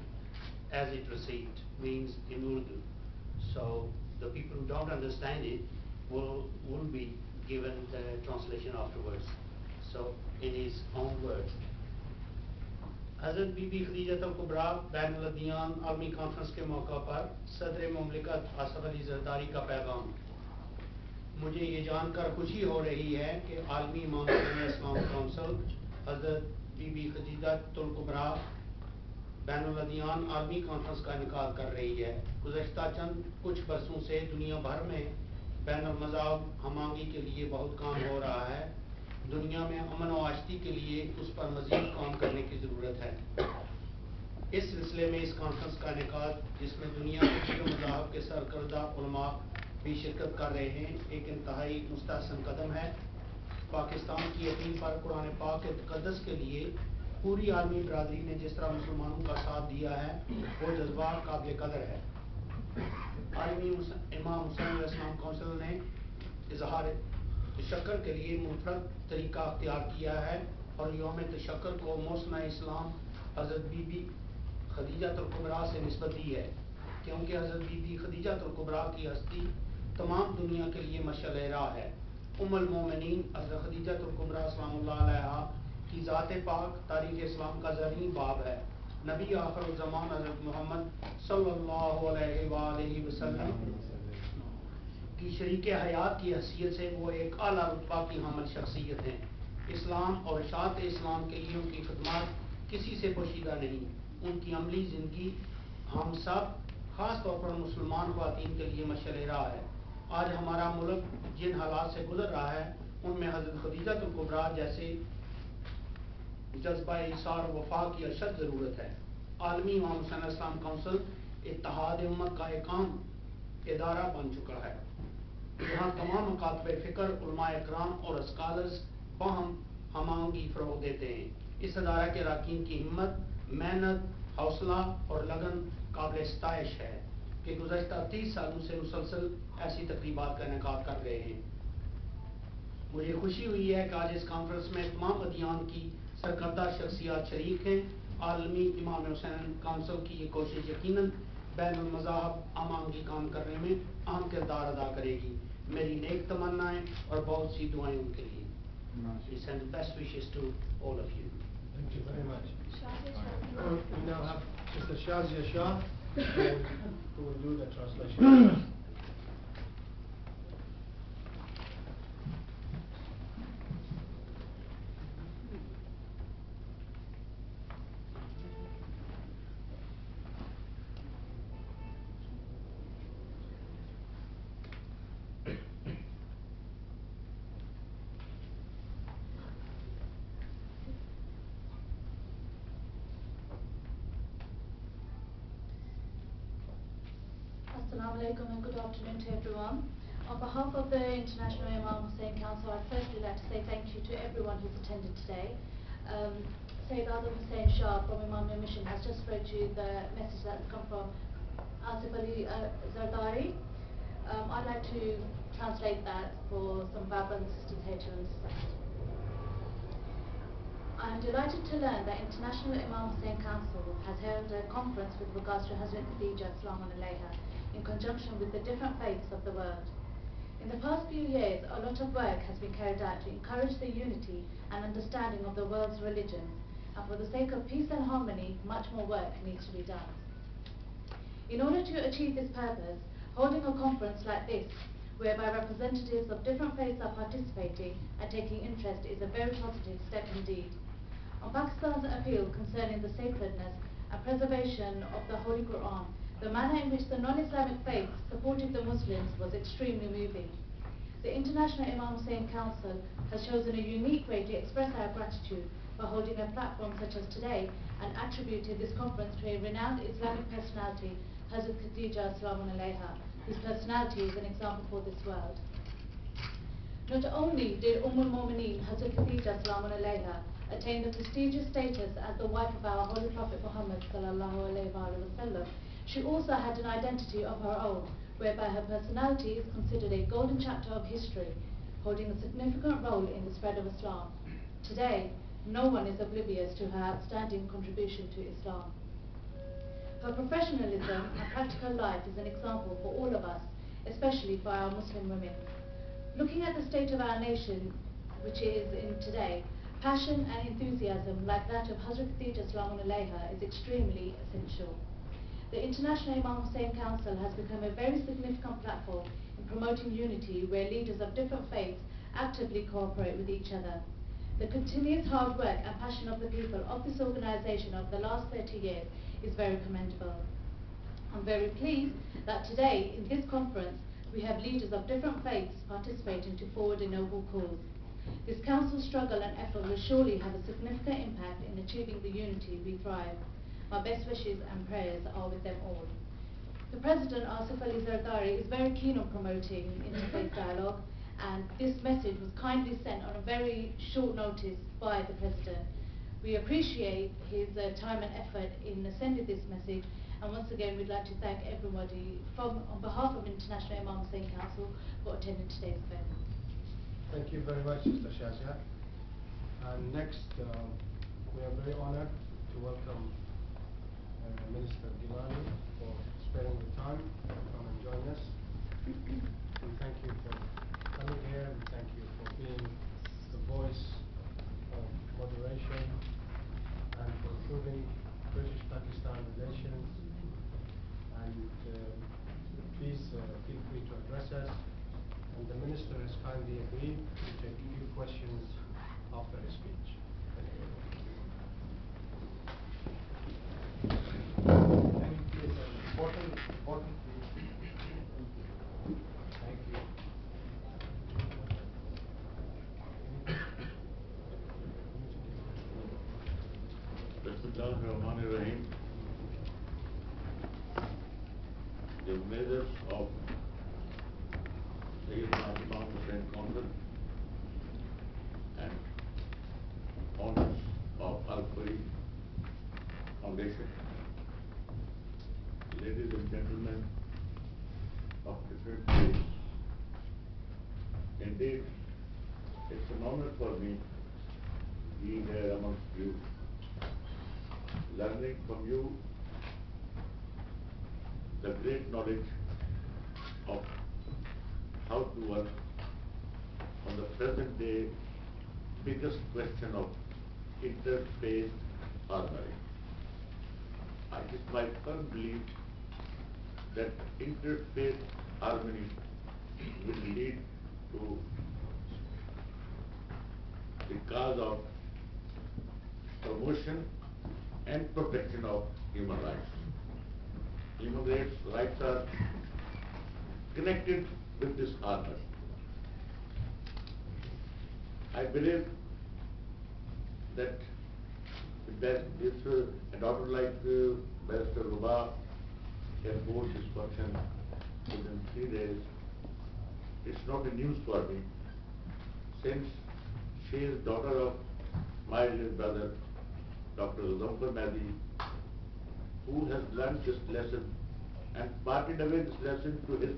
as it received, means in Urdu. So the people who don't understand it will be given the translation afterwards. So in his own words. हज़रत बीबी Khadija कुबरा ban अल-अदयान आलमी conference के मौका पर सदर मुमलिकत आसिफ अली ज़रदारी का पैगाम। मुझे ये जानकर खुशी हो रही है कि आलमी इमाम इस्लाम काउंसिल हज़रत बीबी खदीजा कुबरा बैन अल-अदयान आलमी कॉन्फ्रेंस का इनकार कर रही है। गुज़श्ता चंद कुछ बरसों से दुनिया भर में बैन अल-मज़ाहब हमांगी के लिए बहुत काम हो रहा है। दुनिया में अमन और आश्ती के लिए उस पर मज़ीद काम करने की ज़रूरत है। इस सिलसिले में इस कॉन्फ्रेंस का इनेकाद, जिसमें दुनिया के मज़ाहब के सरकर्दा उलमा भी शिरकत कर रहे हैं, एक इंतहाई मुस्तहसन कदम है। पाकिस्तान की अपील पर कुरान पाक के तक़द्दुस के लिए पूरी आलमी बरादरी ने जिस तरह मुसलमानों का साथ दिया है, वो जज्बा काबिल कदर है। आलमी इमाम हुसैन इस्लाम काउंसिल ने इजहार तशक्कर के लिए मुफरद तरीका अख्तियार किया है और यौम तशक्कर को मौसम इस्लाम हज़रत बीबी खदीजा कुबरा से निस्बत दी है, क्योंकि हज़रत बीबी खदीजा कुबरा की हस्ती तमाम दुनिया के लिए मशअल राह है। उम्मुल मोमिनीन हज़रत खदीजा कुबरा सल्लल्लाहु अलैहा की ज़ात पाक तारीख़ इस्लाम का ज़रीन बाब है। नबी आखिर ज़मान हज़रत मोहम्मद सल्लल्लाहु अलैहि वसल्लम की शरीक हयात की हैसियत से वो एक आला रुतबा की हामिल शख्सियत हैं। इस्लाम और इशाअत इस्लाम के लिए उनकी खिदमत किसी से पोशीदा नहीं। उनकी अमली ज़िंदगी हम सब ख़ास तौर पर मुसलमान ख़वातीन के लिए मशअल राह है। आज हमारा मुल्क जिन हालात से गुजर रहा है, उनमें हज़रत खदीजा कुबरा जैसे जज्बा इसार वफा की अशद ज़रूरत है। आलमी इमाम हुसैन इस्लाम काउंसिल इत्तेहाद उम्मत का एक आम इदारा बन चुका है, जहाँ तमाम मकातब फ़िक्र, उलमा इकराम और स्कॉलर्स बाहम हमांगी फ़रोग़ देते हैं। इस अदारा के अरकान की हिम्मत, मेहनत, हौसला और लगन काबिल इस्ताइश है। कि गुज़श्ता 30 सालों से मुसलसल ऐसी तकरीबात का इनेकाद कर रहे हैं। मुझे खुशी हुई है कि आज इस कॉन्फ्रेंस में तमाम अदियान की सरकर्दा शख्सियात शरीक हैं। आलमी इमाम हुसैन काउंसिल की ये कोशिश यकीनन बैनुल मज़ाहब आमांगी काम करने में अहम किरदार अदा करेगी। मेरी नेक तमन्नाएं और बहुत सी दुआएं उनके लिए। We send best wishes to all of you. Thank you very much. We now have Sister Shazia Shah who will do the translation. Assalamu alaikum and good afternoon to everyone. On behalf of the International Imam Hussain Council, I'd firstly like to say thank you to everyone who's attended today. Syed Hussain Shah from Imam Mission has just read you the message that's come from Asif Ali Zardari. I'd like to translate that for some Babban sisters here to understand. I am delighted to learn that International Imam Hussain Council has held a conference with regards to Hazrat Khadija in conjunction with the different faiths of the world. In the past few years, a lot of work has been carried out to encourage the unity and understanding of the world's religions, and for the sake of peace and harmony, much more work needs to be done. In order to achieve this purpose, holding a conference like this, whereby representatives of different faiths are participating and taking interest, is a very positive step indeed. On Pakistan's appeal concerning the sacredness and preservation of the Holy Quran, the manner in which the non-Islamic faiths supported the Muslims was extremely moving. The International Imam Hussain Council has chosen a unique way to express our gratitude by holding a platform such as today and attributed this conference to a renowned Islamic personality, Hazrat Khadija Salamun Alayha, whose personality is an example for this world. Not only did al-Mu'mineen Hazrat Khadija Salamun Alayha attain the prestigious status as the wife of our Holy Prophet Muhammad sallallahu alayhi wa sallam, she also had an identity of her own, whereby her personality is considered a golden chapter of history, holding a significant role in the spread of Islam. Today, no one is oblivious to her outstanding contribution to Islam. Her professionalism and practical life is an example for all of us, especially for our Muslim women. Looking at the state of our nation, which is in today, passion and enthusiasm like that of Hazrat Khadija Salamun Alayha is extremely essential. The International Imam Hussain Council has become a very significant platform in promoting unity where leaders of different faiths actively cooperate with each other. The continuous hard work and passion of the people of this organization over the last 30 years is very commendable. I'm very pleased that today in this conference we have leaders of different faiths participating to forward a noble cause. This council's struggle and effort will surely have a significant impact in achieving the unity we thrive. My best wishes and prayers are with them all. The President, Asif Ali Zardari, is very keen on promoting interfaith dialogue, and this message was kindly sent on a very short notice by the President. We appreciate his time and effort in sending this message, and once again we'd like to thank everybody on behalf of International Imam Hussain Council for attending today's event. Thank you very much, Sister Shazia. And next, we are very honored to welcome Minister Gillani for sparing the time to come and join us. We thank you for coming here. We thank you for being the voice of moderation and for improving British-Pakistan relations. And please feel free to address us. And the Minister has kindly agreed to take a few questions after his speech. Bismillahirrahmanirrahim. The measures of the Imam Hussain Council and owners of Al-Khoei Foundation. Ladies and gentlemen, of different faiths. Indeed, it's an honor for me being here amongst you, learning from you the great knowledge of how to work on the present day biggest question of interfaith harmony. It is my firm belief that interfaith harmony will lead to the cause of promotion and protection of human rights. Human rights are connected with this harmony. I believe that if a daughter like Barrister Rubab can hold this function within 3 days, it's not a news for me, since she is daughter of my dear brother, Dr. Mehdi, who has learned this lesson and parted away this lesson to his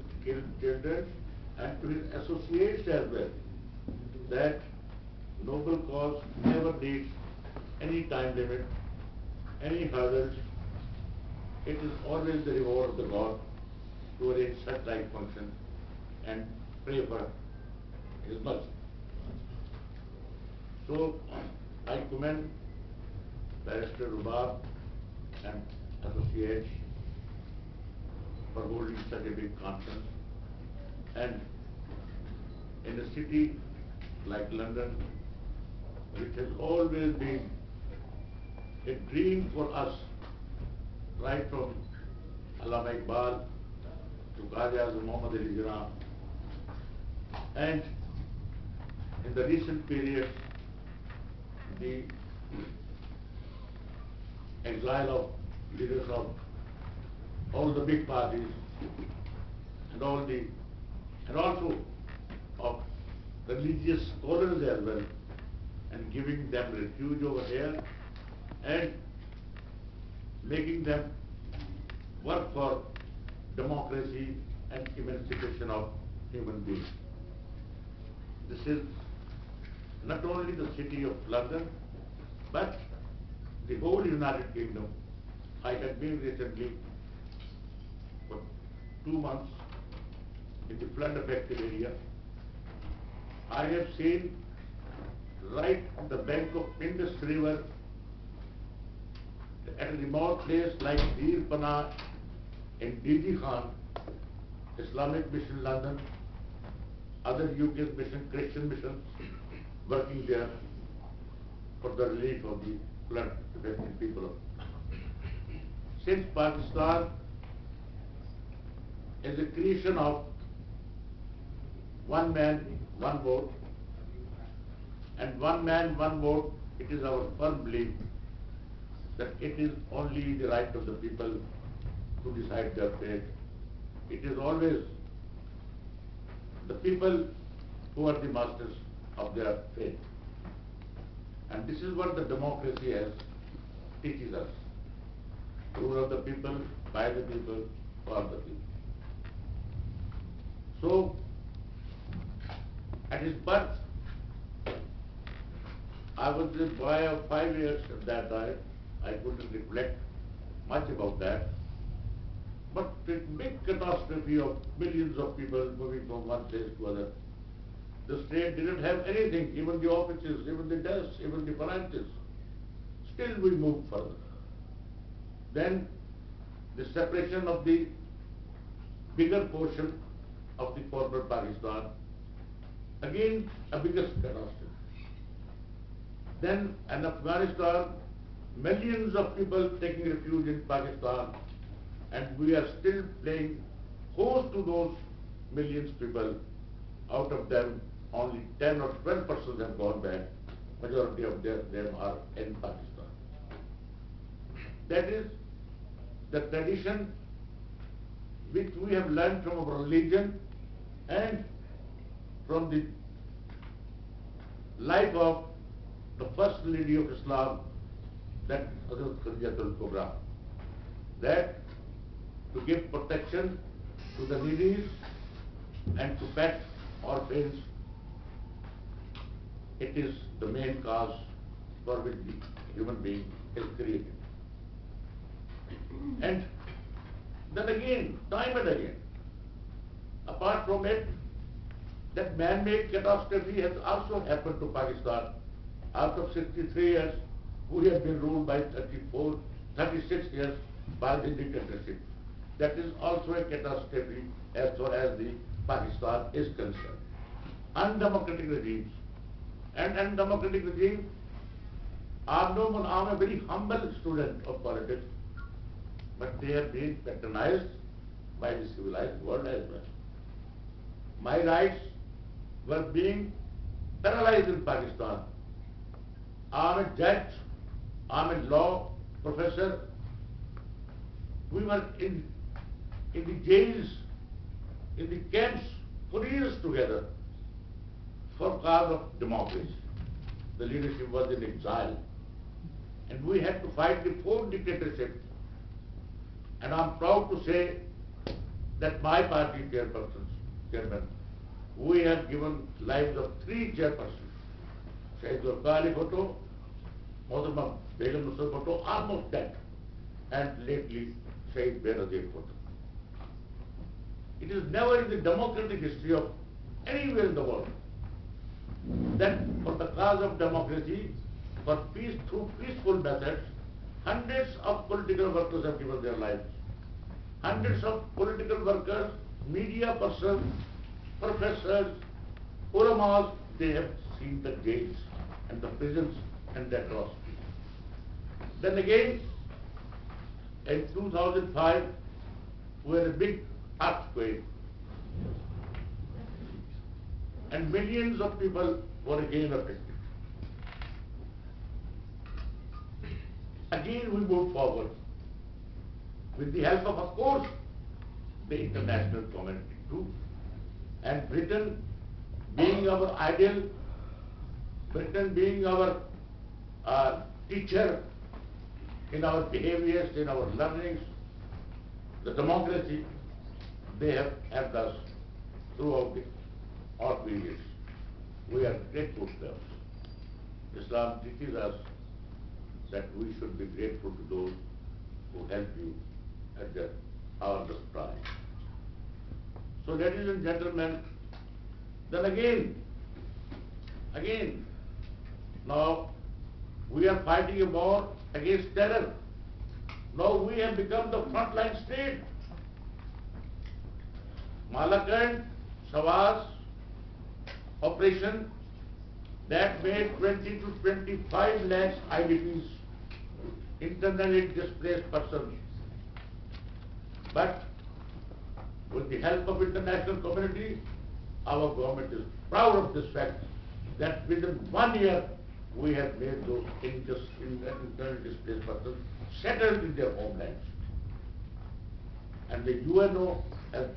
children and to his associates as well, that noble cause never needs any time limit, any hurdles. It is always the reward of the God to arrange such like function and pray for His mercy. So I commend Barrister Rubab and associates for holding such a big conference. And in a city like London, which has always been a dream for us, right from Allama Iqbal to Khadija Muhammad Ali Jinnah, and in the recent period, the exile of leaders of all the big parties and also of religious scholars as well, and giving them refuge over here and making them work for democracy and emancipation of human beings. This is not only the city of London, but the whole United Kingdom. I had been recently for 2 months in the flood-affected area. I have seen right on the bank of Indus River, at a remote place like Veer Pana in DG Khan, Islamic Mission London, other UK mission, Christian missions working there for the relief of the flood-affected people. Since Pakistan is a creation of one man, one vote, and one man, one vote, it is our firm belief that it is only the right of the people to decide their fate. It is always the people who are the masters of their fate. And this is what the democracy teaches us. Rule of the people, by the people, for the people. So, at his birth, I was a boy of 5 years at that time. I couldn't reflect much about that. But the big catastrophe of millions of people moving from one place to other. The state didn't have anything, even the offices, even the desks, even the finances. Still we moved further. Then the separation of the bigger portion of the former Pakistan, again a biggest catastrophe. Then in Afghanistan, millions of people taking refuge in Pakistan, and we are still playing host to those millions of people. Out of them, only 10 or 12% have gone back. Majority of them are in Pakistan. That is the tradition which we have learned from our religion and from the life of the first lady of Islam, that Hazrat Khadija, that to give protection to the needy and to pet orphans. It is the main cause for which the human being is created. And then again, time and again, apart from it, that man-made catastrophe has also happened to Pakistan. Out of 63 years, we have been ruled by 36 years by the dictatorship. That is also a catastrophe as far as the Pakistan is concerned. Undemocratic regimes. And undemocratic regimes are no one. I am a very humble student of politics, but they have been patronized by the civilized world as well. My rights were being paralyzed in Pakistan. I am a judge, I am a law professor. We were in the jails, in the camps for years together for cause of democracy. The leadership was in exile. And we had to fight the four dictatorships. And I'm proud to say that my party chairman, we have given lives of 3 chairpersons. Syed Photo, Motherma Begum Photo, almost dead. And lately, Syed Benazir Photo. It is never in the democratic history of anywhere in the world that for the cause of democracy, for peace through peaceful methods, hundreds of political workers have given their lives. Hundreds of political workers, media persons, professors, ulamas, they have seen the jails and the prisons and the atrocities. Then again, in 2005, we had a big earthquake. And millions of people were again affected. Again we moved forward with the help of course, the international community too. And Britain being our ideal, Britain being our teacher in our behaviors, in our learnings, the democracy, they have helped us throughout all periods. We are grateful to them. Islam teaches us that we should be grateful to those who help you at the hour of trial. So ladies and gentlemen, then again, now we are fighting a war against terror. Now we have become the frontline state. Malakand, Savas, operation that made 20 to 25 lakhs IDPs, internally displaced persons. But with the help of international community, our government is proud of this fact that within 1 year we have made those internally displaced persons settled in their homelands. And the UNO has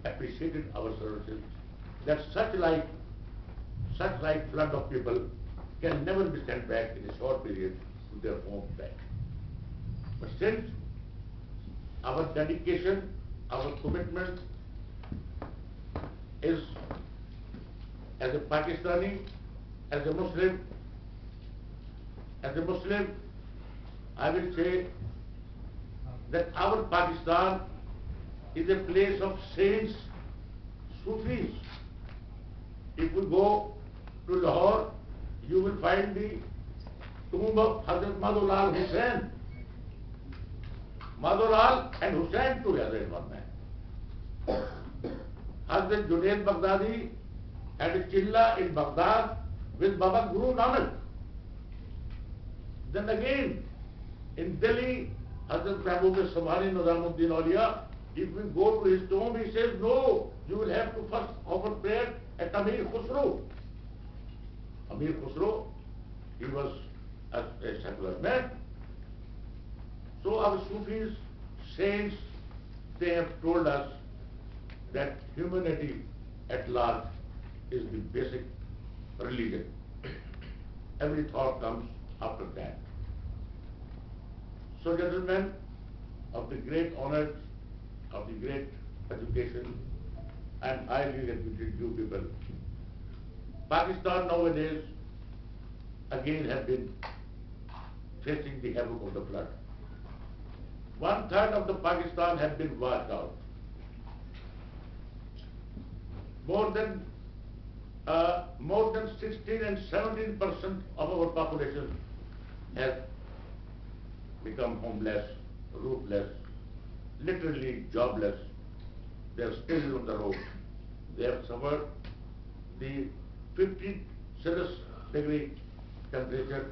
appreciated our services, that such flood of people can never be sent back in a short period to their homeland. But since our dedication, our commitment is as a Pakistani, as a Muslim, I will say that our Pakistan is a place of saints, Sufis. If we go to Lahore, you will find the tomb of Hazrat Madhulal Hussain. Madhulal and Hussain together in one man. Hazrat Julian Baghdadi had a chilla in Baghdad with Baba Guru Nanak. Then again, in Delhi, Hazrat Mahbub Samari Nizamuddin Auliya, if we go to his tomb, he says, no, you will have to first offer prayer at Amir Khusro. Amir Khusro, he was a secular man. So our Sufis, saints, they have told us that humanity at large is the basic religion. Every thought comes after that. So gentlemen, of the great honors, of the great education, and highly reputed you people. Pakistan nowadays again has been facing the havoc of the flood. 1/3 of the Pakistan has been washed out. More than 16 and 17% of our population has become homeless, roofless, literally jobless. They are still on the road. They have suffered the 50 Celsius degree temperature.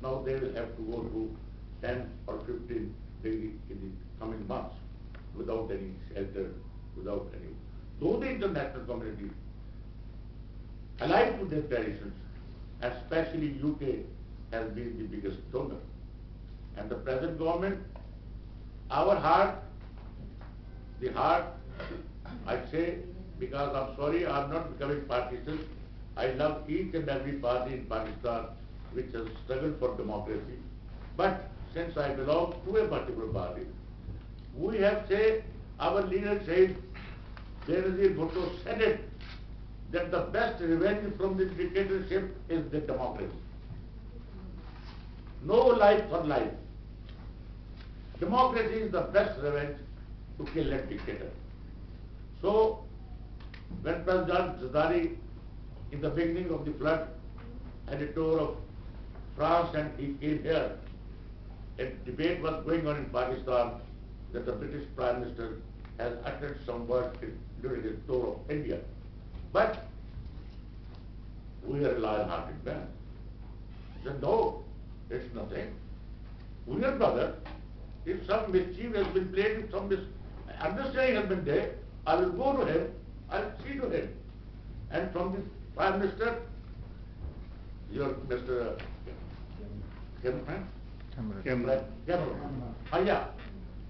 Now they will have to go to 10 or 15 degree in the coming months without any shelter, without any. Though the international community, alive to their traditions, especially UK, has been the biggest donor. And the present government, our heart, the heart, I say, because I'm sorry, I'm not becoming partisan. I love each and every party in Pakistan which has struggled for democracy. But since I belong to a particular party, we have said, our leader said, Benazir Bhutto said it, that the best revenge from the dictatorship is the democracy. No life for life. Democracy is the best revenge to kill a dictator. So, when President Zardari, in the beginning of the flood, had a tour of France and he came here, a debate was going on in Pakistan that the British Prime Minister has uttered some words during his tour of India. But we are a lion-hearted man. He said, no, it's nothing. We are brothers. If some mischief has been played, if some understanding has been there, I will go to him, I will see to him. And from the Prime Minister, your Mr. Cameron? Yeah.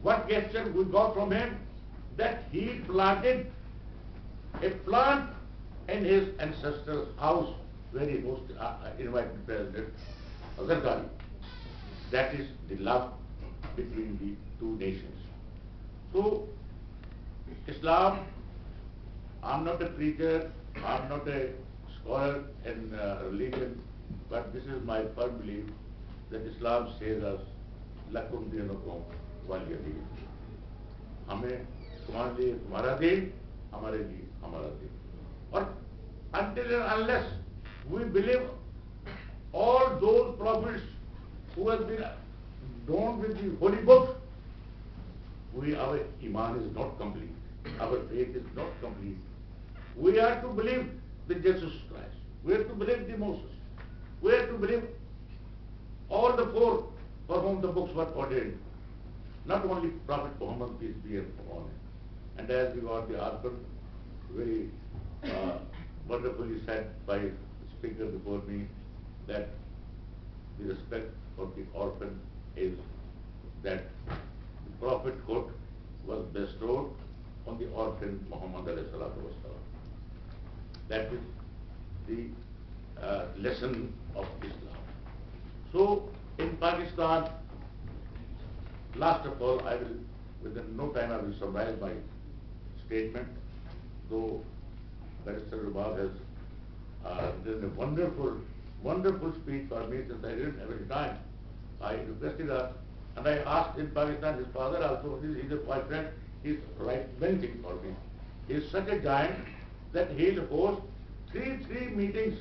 What gesture we got from him? That he planted a plant in his ancestral house where he invited President Hazrat. That is the love between the two nations. So, Islam, I'm not a preacher, I'm not a scholar in religion, but this is my firm belief that Islam says us, lakum dinukum waliya din. हमें तुम्हारे लिए तुम्हारा दिन, हमारे लिए हमारा दिन. और until and unless we believe all those prophets who have been drawn with the holy books, our iman is not complete. Our faith is not complete. We are to believe the Jesus Christ. We are to believe the Moses. We are to believe all the four for whom the books were ordained. Not only Prophet Muhammad, peace be upon him. And as we got the article, very wonderfully said by the speaker before me, that the respect for the orphan is that the prophethood was bestowed on the orphan Muhammad alayhi salatu wasalam. That is the lesson of Islam. So, in Pakistan, last of all, I will, within no time, I will summarize my statement, though Barrister Rubab has done a wonderful speech for me since I didn't have any time. I requested her, and I asked in Pakistan, his father also, he's a my friend, he's right many things for me. He's such a giant that he'll host three meetings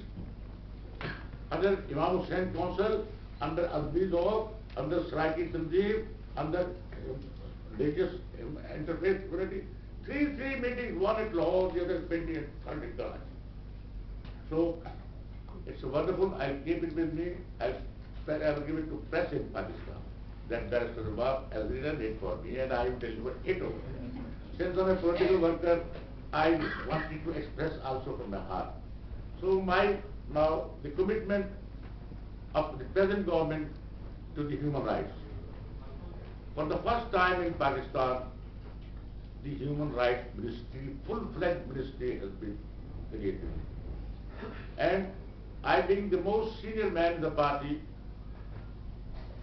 under Imam Hussain Council, under Al-Khoei, under Saraiki Tanzeem, under religious interfaith community. Three meetings, one at Lahore, the other at Mehdi, and third at Gillani. So, it's wonderful. I'll keep it with me. I will give it to press in Pakistan. That Barrister Rubab has written it for me, and I will deliver it over. Since I'm a political worker, I wanted to express also from my heart. So now the commitment of the present government to the human rights. For the first time in Pakistan, the human rights ministry, full-fledged ministry has been created. And I being the most senior man in the party,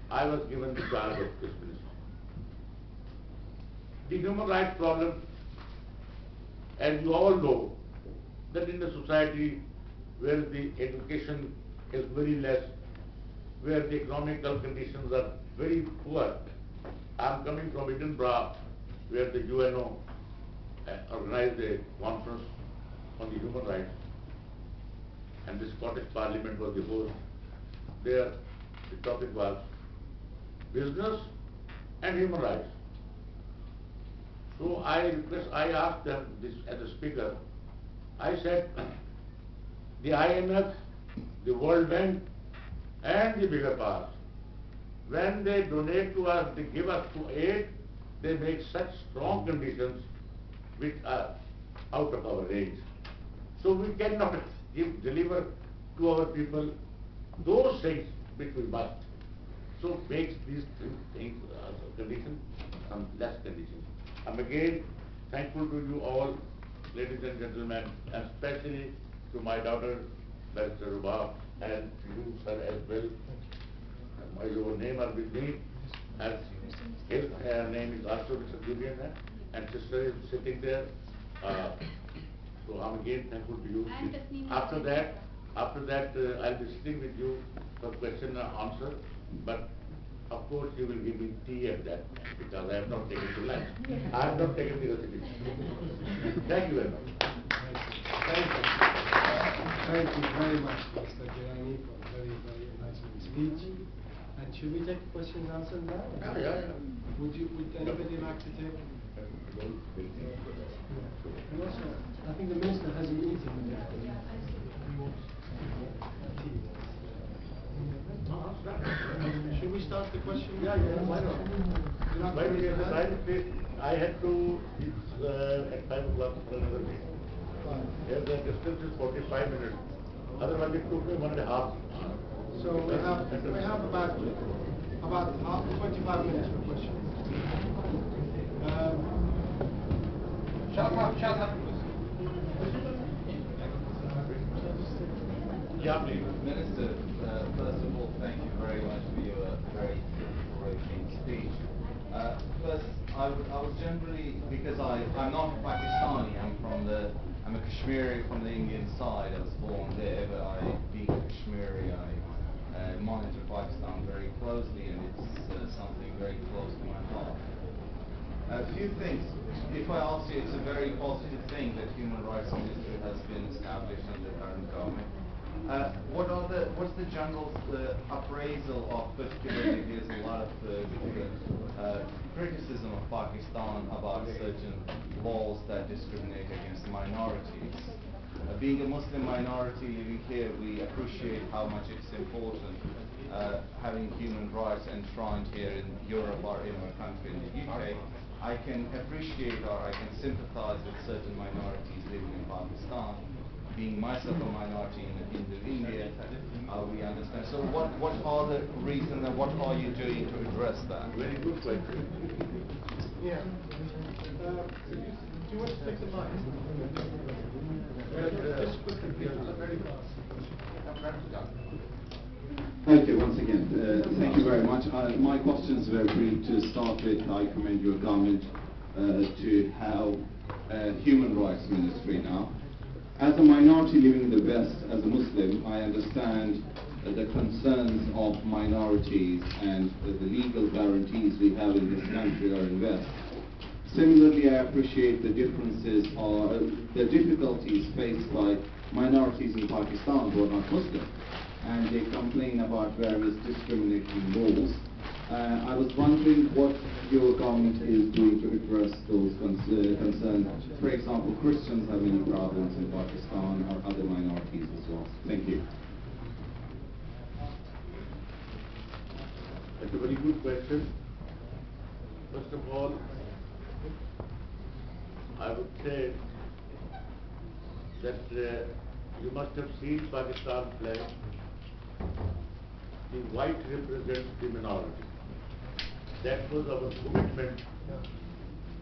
I was given the charge of this ministry. The human rights problem as you all know, that in a society where the education is very less, where the economical conditions are very poor. I am coming from Edinburgh, where the UNO organized a conference on the human rights, and the Scottish Parliament was the host. There, the topic was business and human rights. So I asked them this as a speaker. I said, the IMF, the World Bank, and the bigger powers, when they donate to us, they give us to aid, they make such strong conditions which are out of our range. So we cannot deliver to our people those things which we must. So makes these things conditions less conditions. I'm again thankful to you all, ladies and gentlemen, and especially to my daughter, Barrister Rubab, and you, sir, as well. Your name are with me, and his name is also Mr. Julian, and sister is sitting there. So I'm again thankful to you. After that, I'll be sitting with you for question and answer, but of course you will give me tea at that, because I have not taken the lunch. I have not taken the recipe. Thank you very much. Thank you. Thank you very much, Mr. Gillani, for a very, very enlightening speech. And should we take questions and answers now? Yeah. Would anybody like to take? And also, I think the minister has a meeting with you. Should we start the question? Yeah, why not? By the way, I had to, at 5 o'clock for another meeting. Here the distance is 45 minutes. Otherwise it took me 1.5. So we have about 25 minutes for questions. Shut up. Yeah, please. Minister, first of all, thank you very much for your very thought-provoking speech. First, I would generally, because I'm not Pakistani, I'm a Kashmiri from the Indian side. I was born there, but being a Kashmiri, I monitor Pakistan very closely, and it's something very close to my heart. A few things. If I ask you, it's a very positive thing that human rights ministry has been established under the current government. What's the general appraisal of, particularly there's a lot of criticism of Pakistan about certain laws that discriminate against minorities. Being a Muslim minority living here, we appreciate how much it's important having human rights enshrined here in Europe or in our country, in the UK. I can appreciate or I can sympathize with certain minorities living in Pakistan. Being myself a minority in India, we understand. So what are the reasons and what are you doing to address that? Very good question. Yeah. Do you want to take the mic? Just quickly, please. Very fast. Okay, once again, thank you very much. My question is very brief. To start with, I commend your government to have human rights ministry now. As a minority living in the West, as a Muslim, I understand the concerns of minorities and the legal guarantees we have in this country or in West. Similarly, I appreciate the differences or the difficulties faced by minorities in Pakistan who are not Muslim, and they complain about various discriminating laws. I was wondering what your government is doing to address those concerns. For example, Christians have many problems in Pakistan or other minorities as well. Thank you. That's a very good question. First of all, I would say that you must have seen Pakistan flag. The white represents the minority. That was our commitment,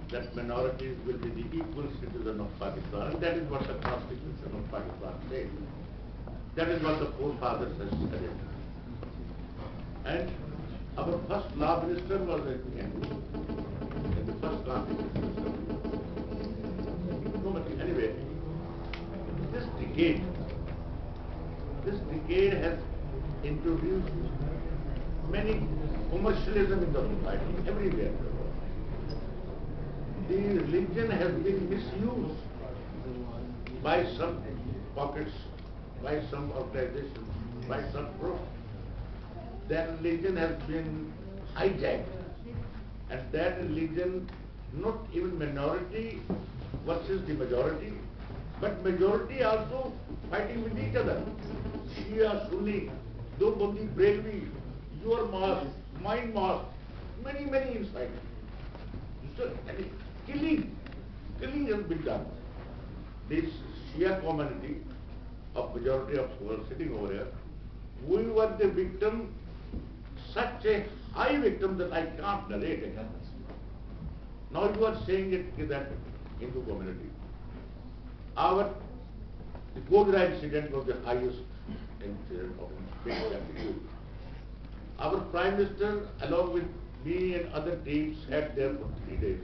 that minorities will be the equal citizen of Pakistan, and that is what the Constitution of Pakistan says. That is what the forefathers have said. And our first law minister was a Hindu, and the first Constitution. No, but anyway. decade. This decade has introduced many commercialism in the society, everywhere. The religion has been misused by some pockets, by some organizations, by some groups. That religion has been hijacked, and that religion, not even minority versus the majority, but majority also fighting with each other. Shia, Sunni, Dobandi, Brahmi, your mosque, mine mosque, many inside. So, killing has been done. This Shia community of majority of who are sitting over here, we were the victim, such a high victim that I can't narrate it. Now you are saying it to that Hindu community. The Godra incident was the highest incident of big magnitude. Our Prime Minister, along with me and other teams, sat there for 3 days.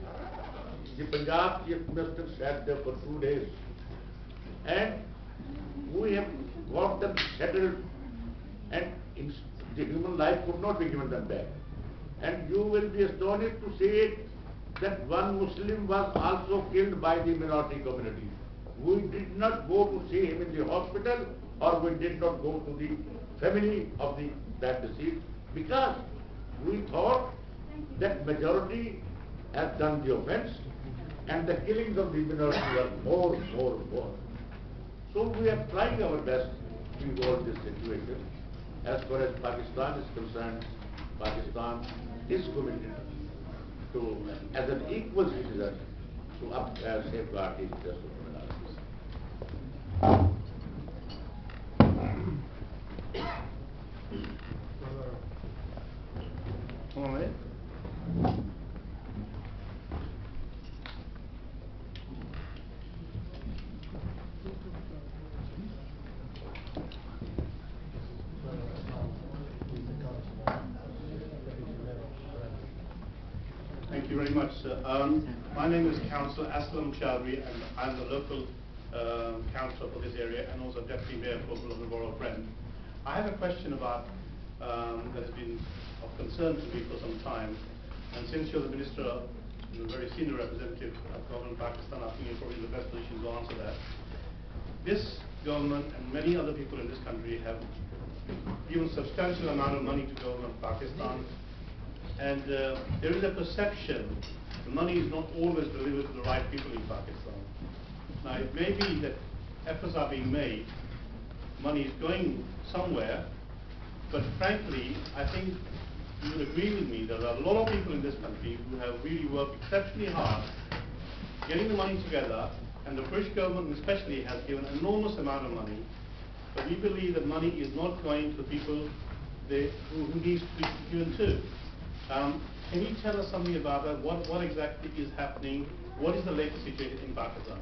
The Punjab Chief Minister sat there for 2 days. And we have got them settled, and the human life could not be given them back. And you will be astonished to see that one Muslim was also killed by the minority community. We did not go to see him in the hospital, or we did not go to the family of that deceased, because we thought that majority has done the offense and the killings of the minority were more. So we are trying our best to resolve this situation. As far as Pakistan is concerned, Pakistan is committed to, as an equal citizen, to safeguard the interests of minorities. All right. Thank you very much, sir. My name is Councillor Aslam Chowdhury, and I'm the local councillor for this area and also Deputy Mayor for the Borough of Brent. I have a question about that has been of concern to me for some time, and since you're the Minister, a very senior representative of government of Pakistan, I think you're probably in the best position to answer that. This government and many other people in this country have given substantial amount of money to government of Pakistan, and there is a perception the money is not always delivered to the right people in Pakistan. Now, it may be that efforts are being made, money is going somewhere, but frankly, I think you would agree with me that there are a lot of people in this country who have really worked exceptionally hard getting the money together, and the British government especially has given an enormous amount of money, but we believe that money is not going to the people who needs to be given to. Can you tell us something about that? What exactly is happening? What is the latest situation in Pakistan?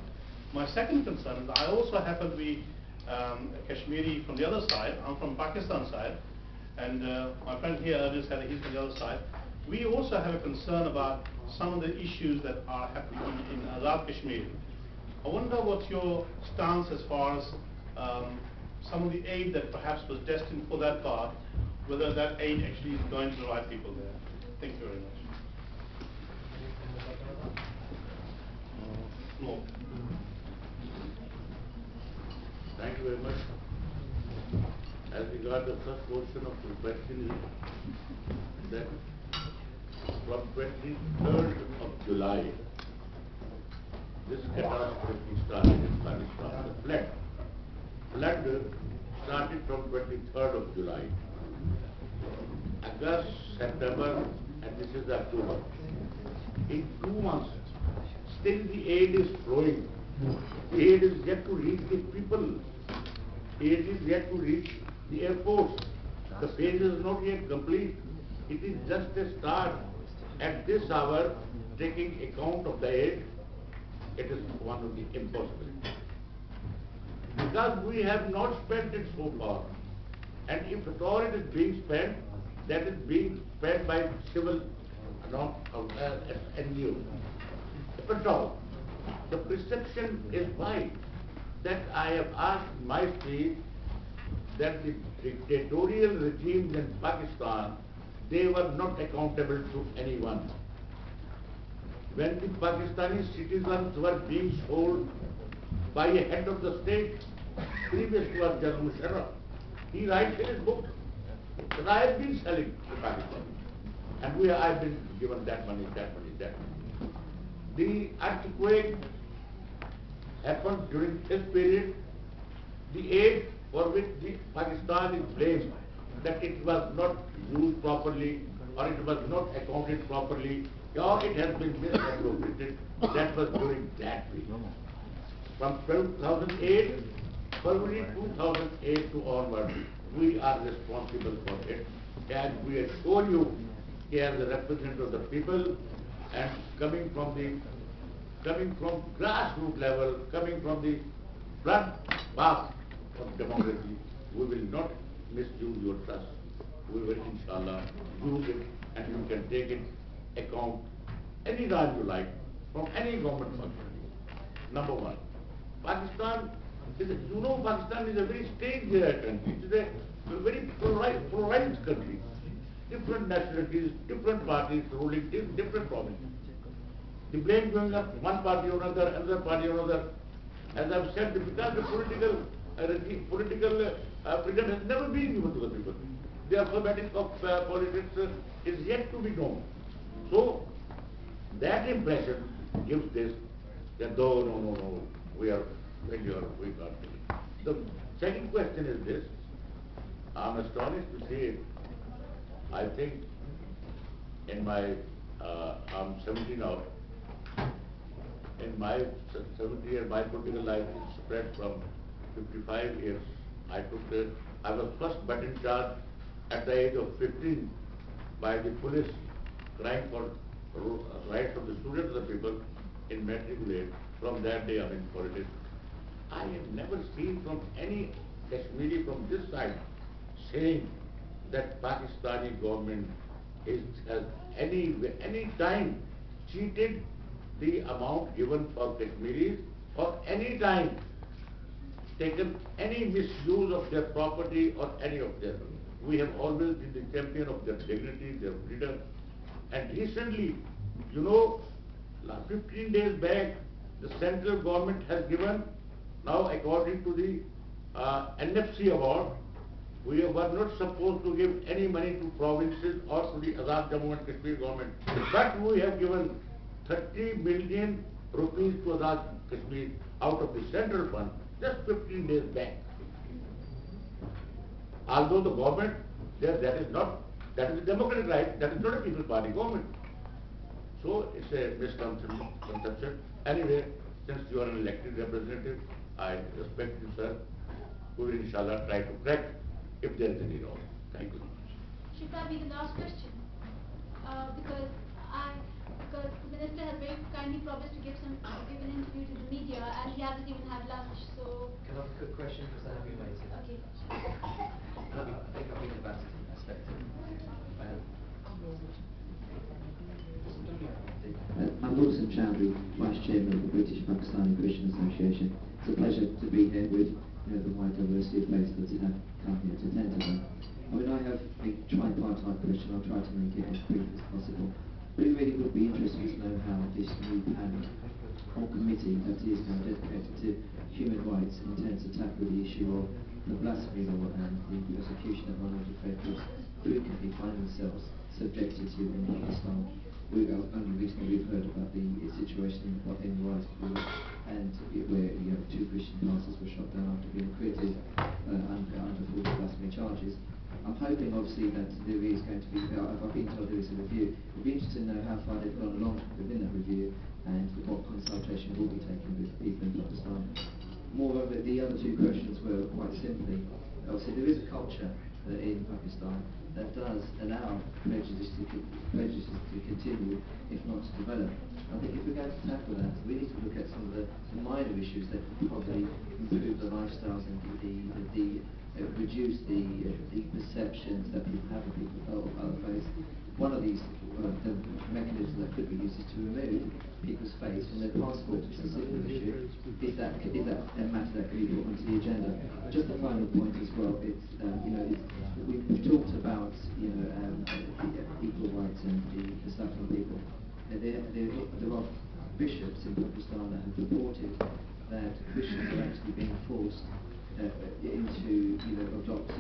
My second concern is I also happen to be a Kashmiri from the other side. I'm from Pakistan side, and my friend here earlier said that he's from the other side. We also have a concern about some of the issues that are happening in Azad Kashmir. I wonder what's your stance as far as some of the aid that perhaps was destined for that part, whether that aid actually is going to the right people there. Thank you very much. No. Thank you very much. As regards the first portion of the question is that from 23rd of July, this catastrophe started in Pakistan. The flood started from 23rd of July. August, September, and this is October. In 2 months, still the aid is flowing. The aid is yet to reach the people. Aid is yet to reach the airports. The phase is not yet complete. It is just a start. At this hour, taking account of the aid, it is one of the impossible. Because we have not spent it so far. And if at all it is being spent, that is being spent by civil NGO. If at all, the perception is wide that I have asked in my speech that the dictatorial regimes in Pakistan, they were not accountable to anyone. When the Pakistani citizens were being sold by a head of the state, previous to our General Musharraf, he writes in his book that I have been selling to Pakistan. And I've been given that money, that money, that money. The earthquake happened during this period. The aid for which Pakistan is blamed that it was not used properly or it was not accounted properly or it has been misappropriated, that was during that period. From 2008, February 2008 to onward, we are responsible for it. And we assure you, as a representative of the people and coming from grassroots level, coming from the blood bath of democracy, we will not misuse your trust. We will, inshallah, use it and you can take it account any time you like from any government function. Number one, Pakistan is Pakistan is a very strange country. It is a very polarized country. Different nationalities, different parties ruling different provinces. The blame going up one party or another party or another. As I've said, because the political freedom has never been given to the people. The alphabetics of politics is yet to be known. So that impression gives this that no, we are failure, we can't do it. The second question is this. I'm astonished to say it. I think in my, I'm 70 now, in my 70 year, my political life is spread from 55 years. I was first baton charged at the age of 15 by the police crying for rights of the students of the people in matriculate. From that day I'm in politics. I have never seen from any Kashmiri from this side saying that Pakistani government has any time cheated the amount given for Kashmiris or any time taken any misuse of their property or any of their. We have always been the champion of their dignity, their freedom. And recently, 15 days back, the central government has given, now according to the NFC award, we were not supposed to give any money to provinces or to the Azad Jammu and Kashmir government. But we have given 30 million rupees to Azad Kashmir out of the central fund just 15 days back. Although the government, that is a democratic right, that is not a People's Party government. So it's a misconception. Anyway, since you are an elected representative, I respect you, sir. We will inshallah try to correct if there is any wrong. Thank you. Should that be the last question? Because the minister has very kindly promised to give an interview to the media, and he hasn't even had lunch. So. Can I have a quick question because I have been waiting? Okay. I think I've been about the perspective. I'm Wilson Chowdhury, Vice Chairman of the British Pakistani Christian Association. It's a pleasure to be here with the wide diversity of faiths that have come here to attend to them. I have a tripartite question. I'll try to make it as brief as possible. But it really would be interesting to know how this new panel or committee that is now dedicated to human rights intends to tackle the issue of the blasphemy law and the persecution of minority faith groups frequently find themselves subjected to in Pakistan. Only recently we've heard about the situation in Rizvi and where two Christian pastors were shot down after being acquitted under false blasphemy charges. I'm hoping obviously that there is going to be, I've been told there is a review. It'd be interesting to know how far they've gone along within that review and what consultation will be taken with people in Pakistan. Moreover, the other two questions were quite simply, obviously there is a culture in Pakistan that does allow prejudice to continue, if not to develop. I think if we're going to tackle that, we need to look at some of the minor issues that can probably improve the lifestyles and reduce the perceptions that people have of people of other faiths. One of these the mechanisms that could be used is to remove people's faith from their passports. It's a simple issue, is that a matter that can be put onto the agenda? Just a final point as well. It's we've talked about equal rights and the suffering people. There are bishops in Pakistan that have reported that Christians are actually being forced into adopt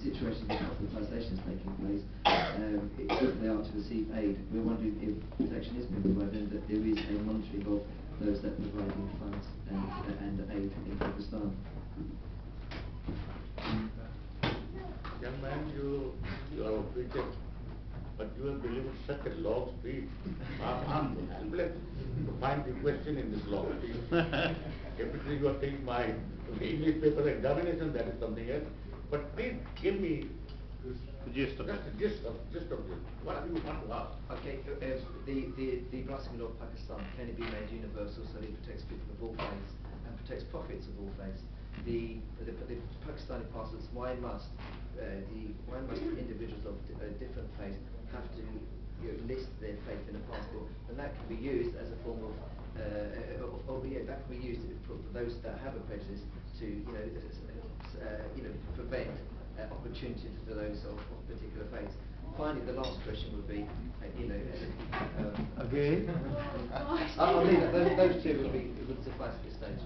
situations where hospitalisation is taking place if they are to receive aid. We're wondering if protection is being provided and that there is a monitoring of those that are providing funds and aid in Pakistan. Young man, you are a preacher, but you have delivered such a long speech. I'm blessed to find the question in this long speech. Typically you are taking my English paper examination, that is something else. But please give me the gist of this. What do you want to ask? Okay, the blasphemy law of Pakistan, can it be made universal so that it protects people of all faiths and protects prophets of all faiths? The Pakistani parliament, why must individuals of different faiths have to list their faith in a passport, and that can be used as a form of that can be used for those that have a prejudice to prevent opportunities for those of particular faiths. Finally, the last question would be, again. I'll leave it. Those two would suffice at this stage.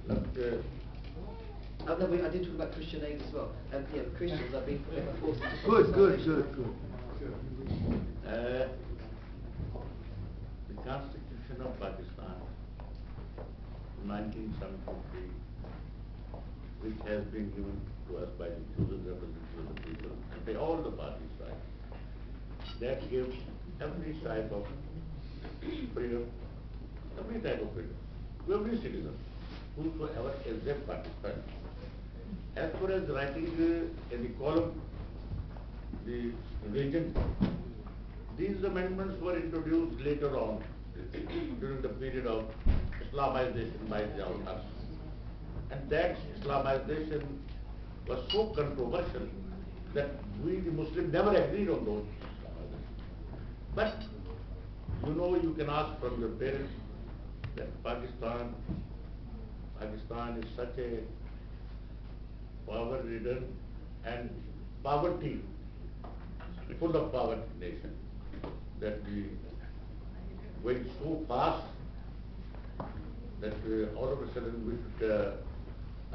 I did talk about Christian aid as well. Christians are being forced to... Good. The Constitution of Pakistan, 1973, which has been given to us by the chosen representatives of the people and by all the parties, right? That gives every type of freedom to every citizen, whosoever is a participant. As far as writing in the column, the religion, these amendments were introduced later on during the period of Islamization by the Al-Khoei. And that Islamization was so controversial that we the Muslims never agreed on those Islamization. But you can ask from your parents that Pakistan is such a power-ridden and poverty, full of poverty nation, that we went so fast that all of a sudden we should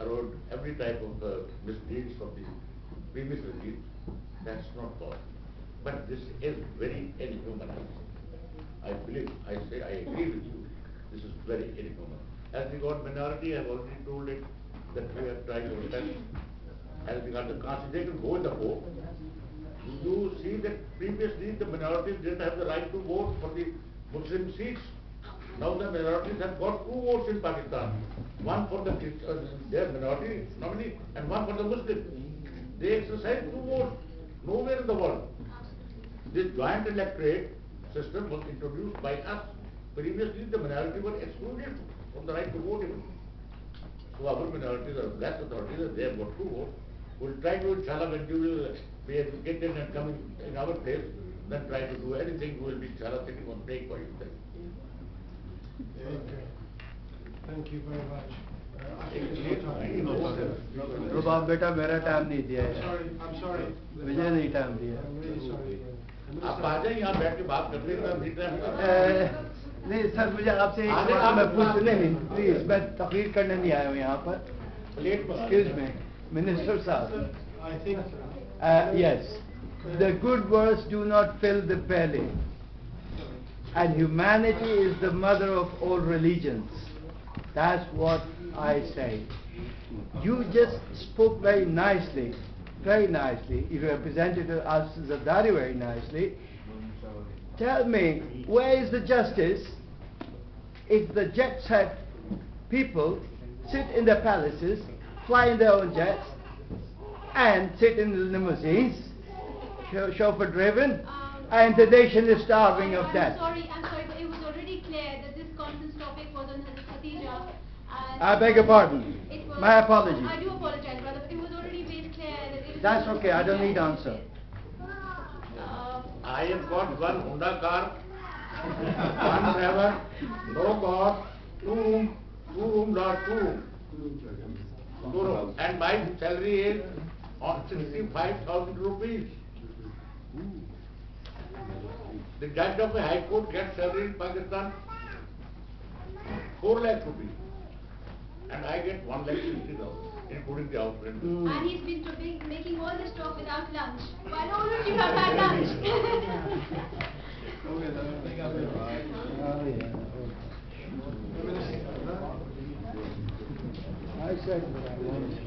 erode every type of misdeeds of the previous regime. That's not possible. But this is very inhuman. I agree with you. This is very inhuman. As regard minority, I have already told it that we are trying to test. As regard the constitution, go in the vote. You see that previously the minorities didn't have the right to vote for the Muslim seats. Now the minorities have got 2 votes in Pakistan. One for their minority nominee and one for the Muslim. They exercise 2 votes. Nowhere in the world. This joint electorate system was introduced by us. Previously the minority were excluded from the right to vote even. So our minorities are less authorities, they have got 2 votes. We'll try to, inshallah, when you will be educated and come in our place, then try to do anything, we will be, inshallah, sitting on take for you. Okay. Thank you very much. रुबाब बेटा मेरा time नहीं दिया है I'm sorry. मुझे नहीं time दिया I'm really sorry. आप आ जाए यहाँ बैठ के बात करते हैं नहीं सर मुझे आपसे एक सवाल मैं पूछने नहीं प्लीज मैं तकरीर करने नहीं आया हूँ यहाँ पर एक्सक्यूज मी मिनिस्टर साहब I think yes the good words do not fill the belly and humanity is the mother of all religions. That's what I say. You just spoke very nicely. You represented us very nicely. Tell me, where is the justice if the jet set people sit in their palaces, fly in their own jets, and sit in the limousines, chauffeur driven, and the nation is starving of death? I'm sorry, but it was already clear that this conference topic was on Khadija. I beg your pardon. My apologies. I do apologize, brother, but it was already made clear that it was... That's okay, I don't need answer. I have got one Honda car One heaven, no God, two room, Lord, two room. And my salary is on 65,000 rupees. The judge of the High Court gets salary in Pakistan 4 lakh rupees. And I get 1,60,000, including the house rent. And he's been making all this talk without lunch. Why don't you have had lunch? I said what I wanted.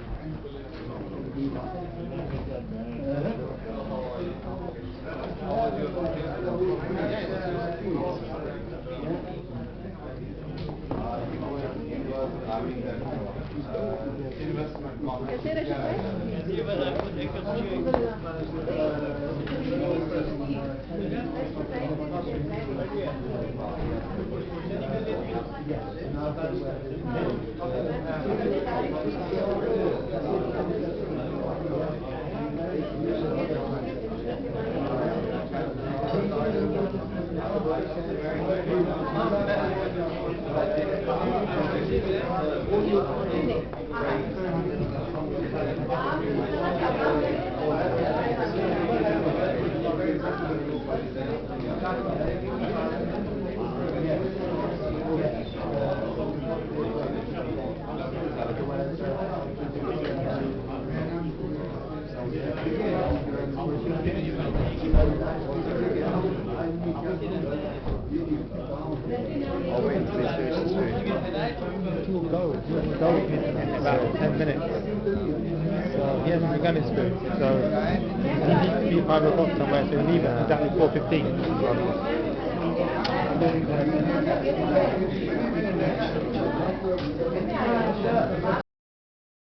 Go in about 10 minutes. So he hasn't begun his food. So he needs to be 5 o'clock somewhere, so he'll leave at exactly 4:15.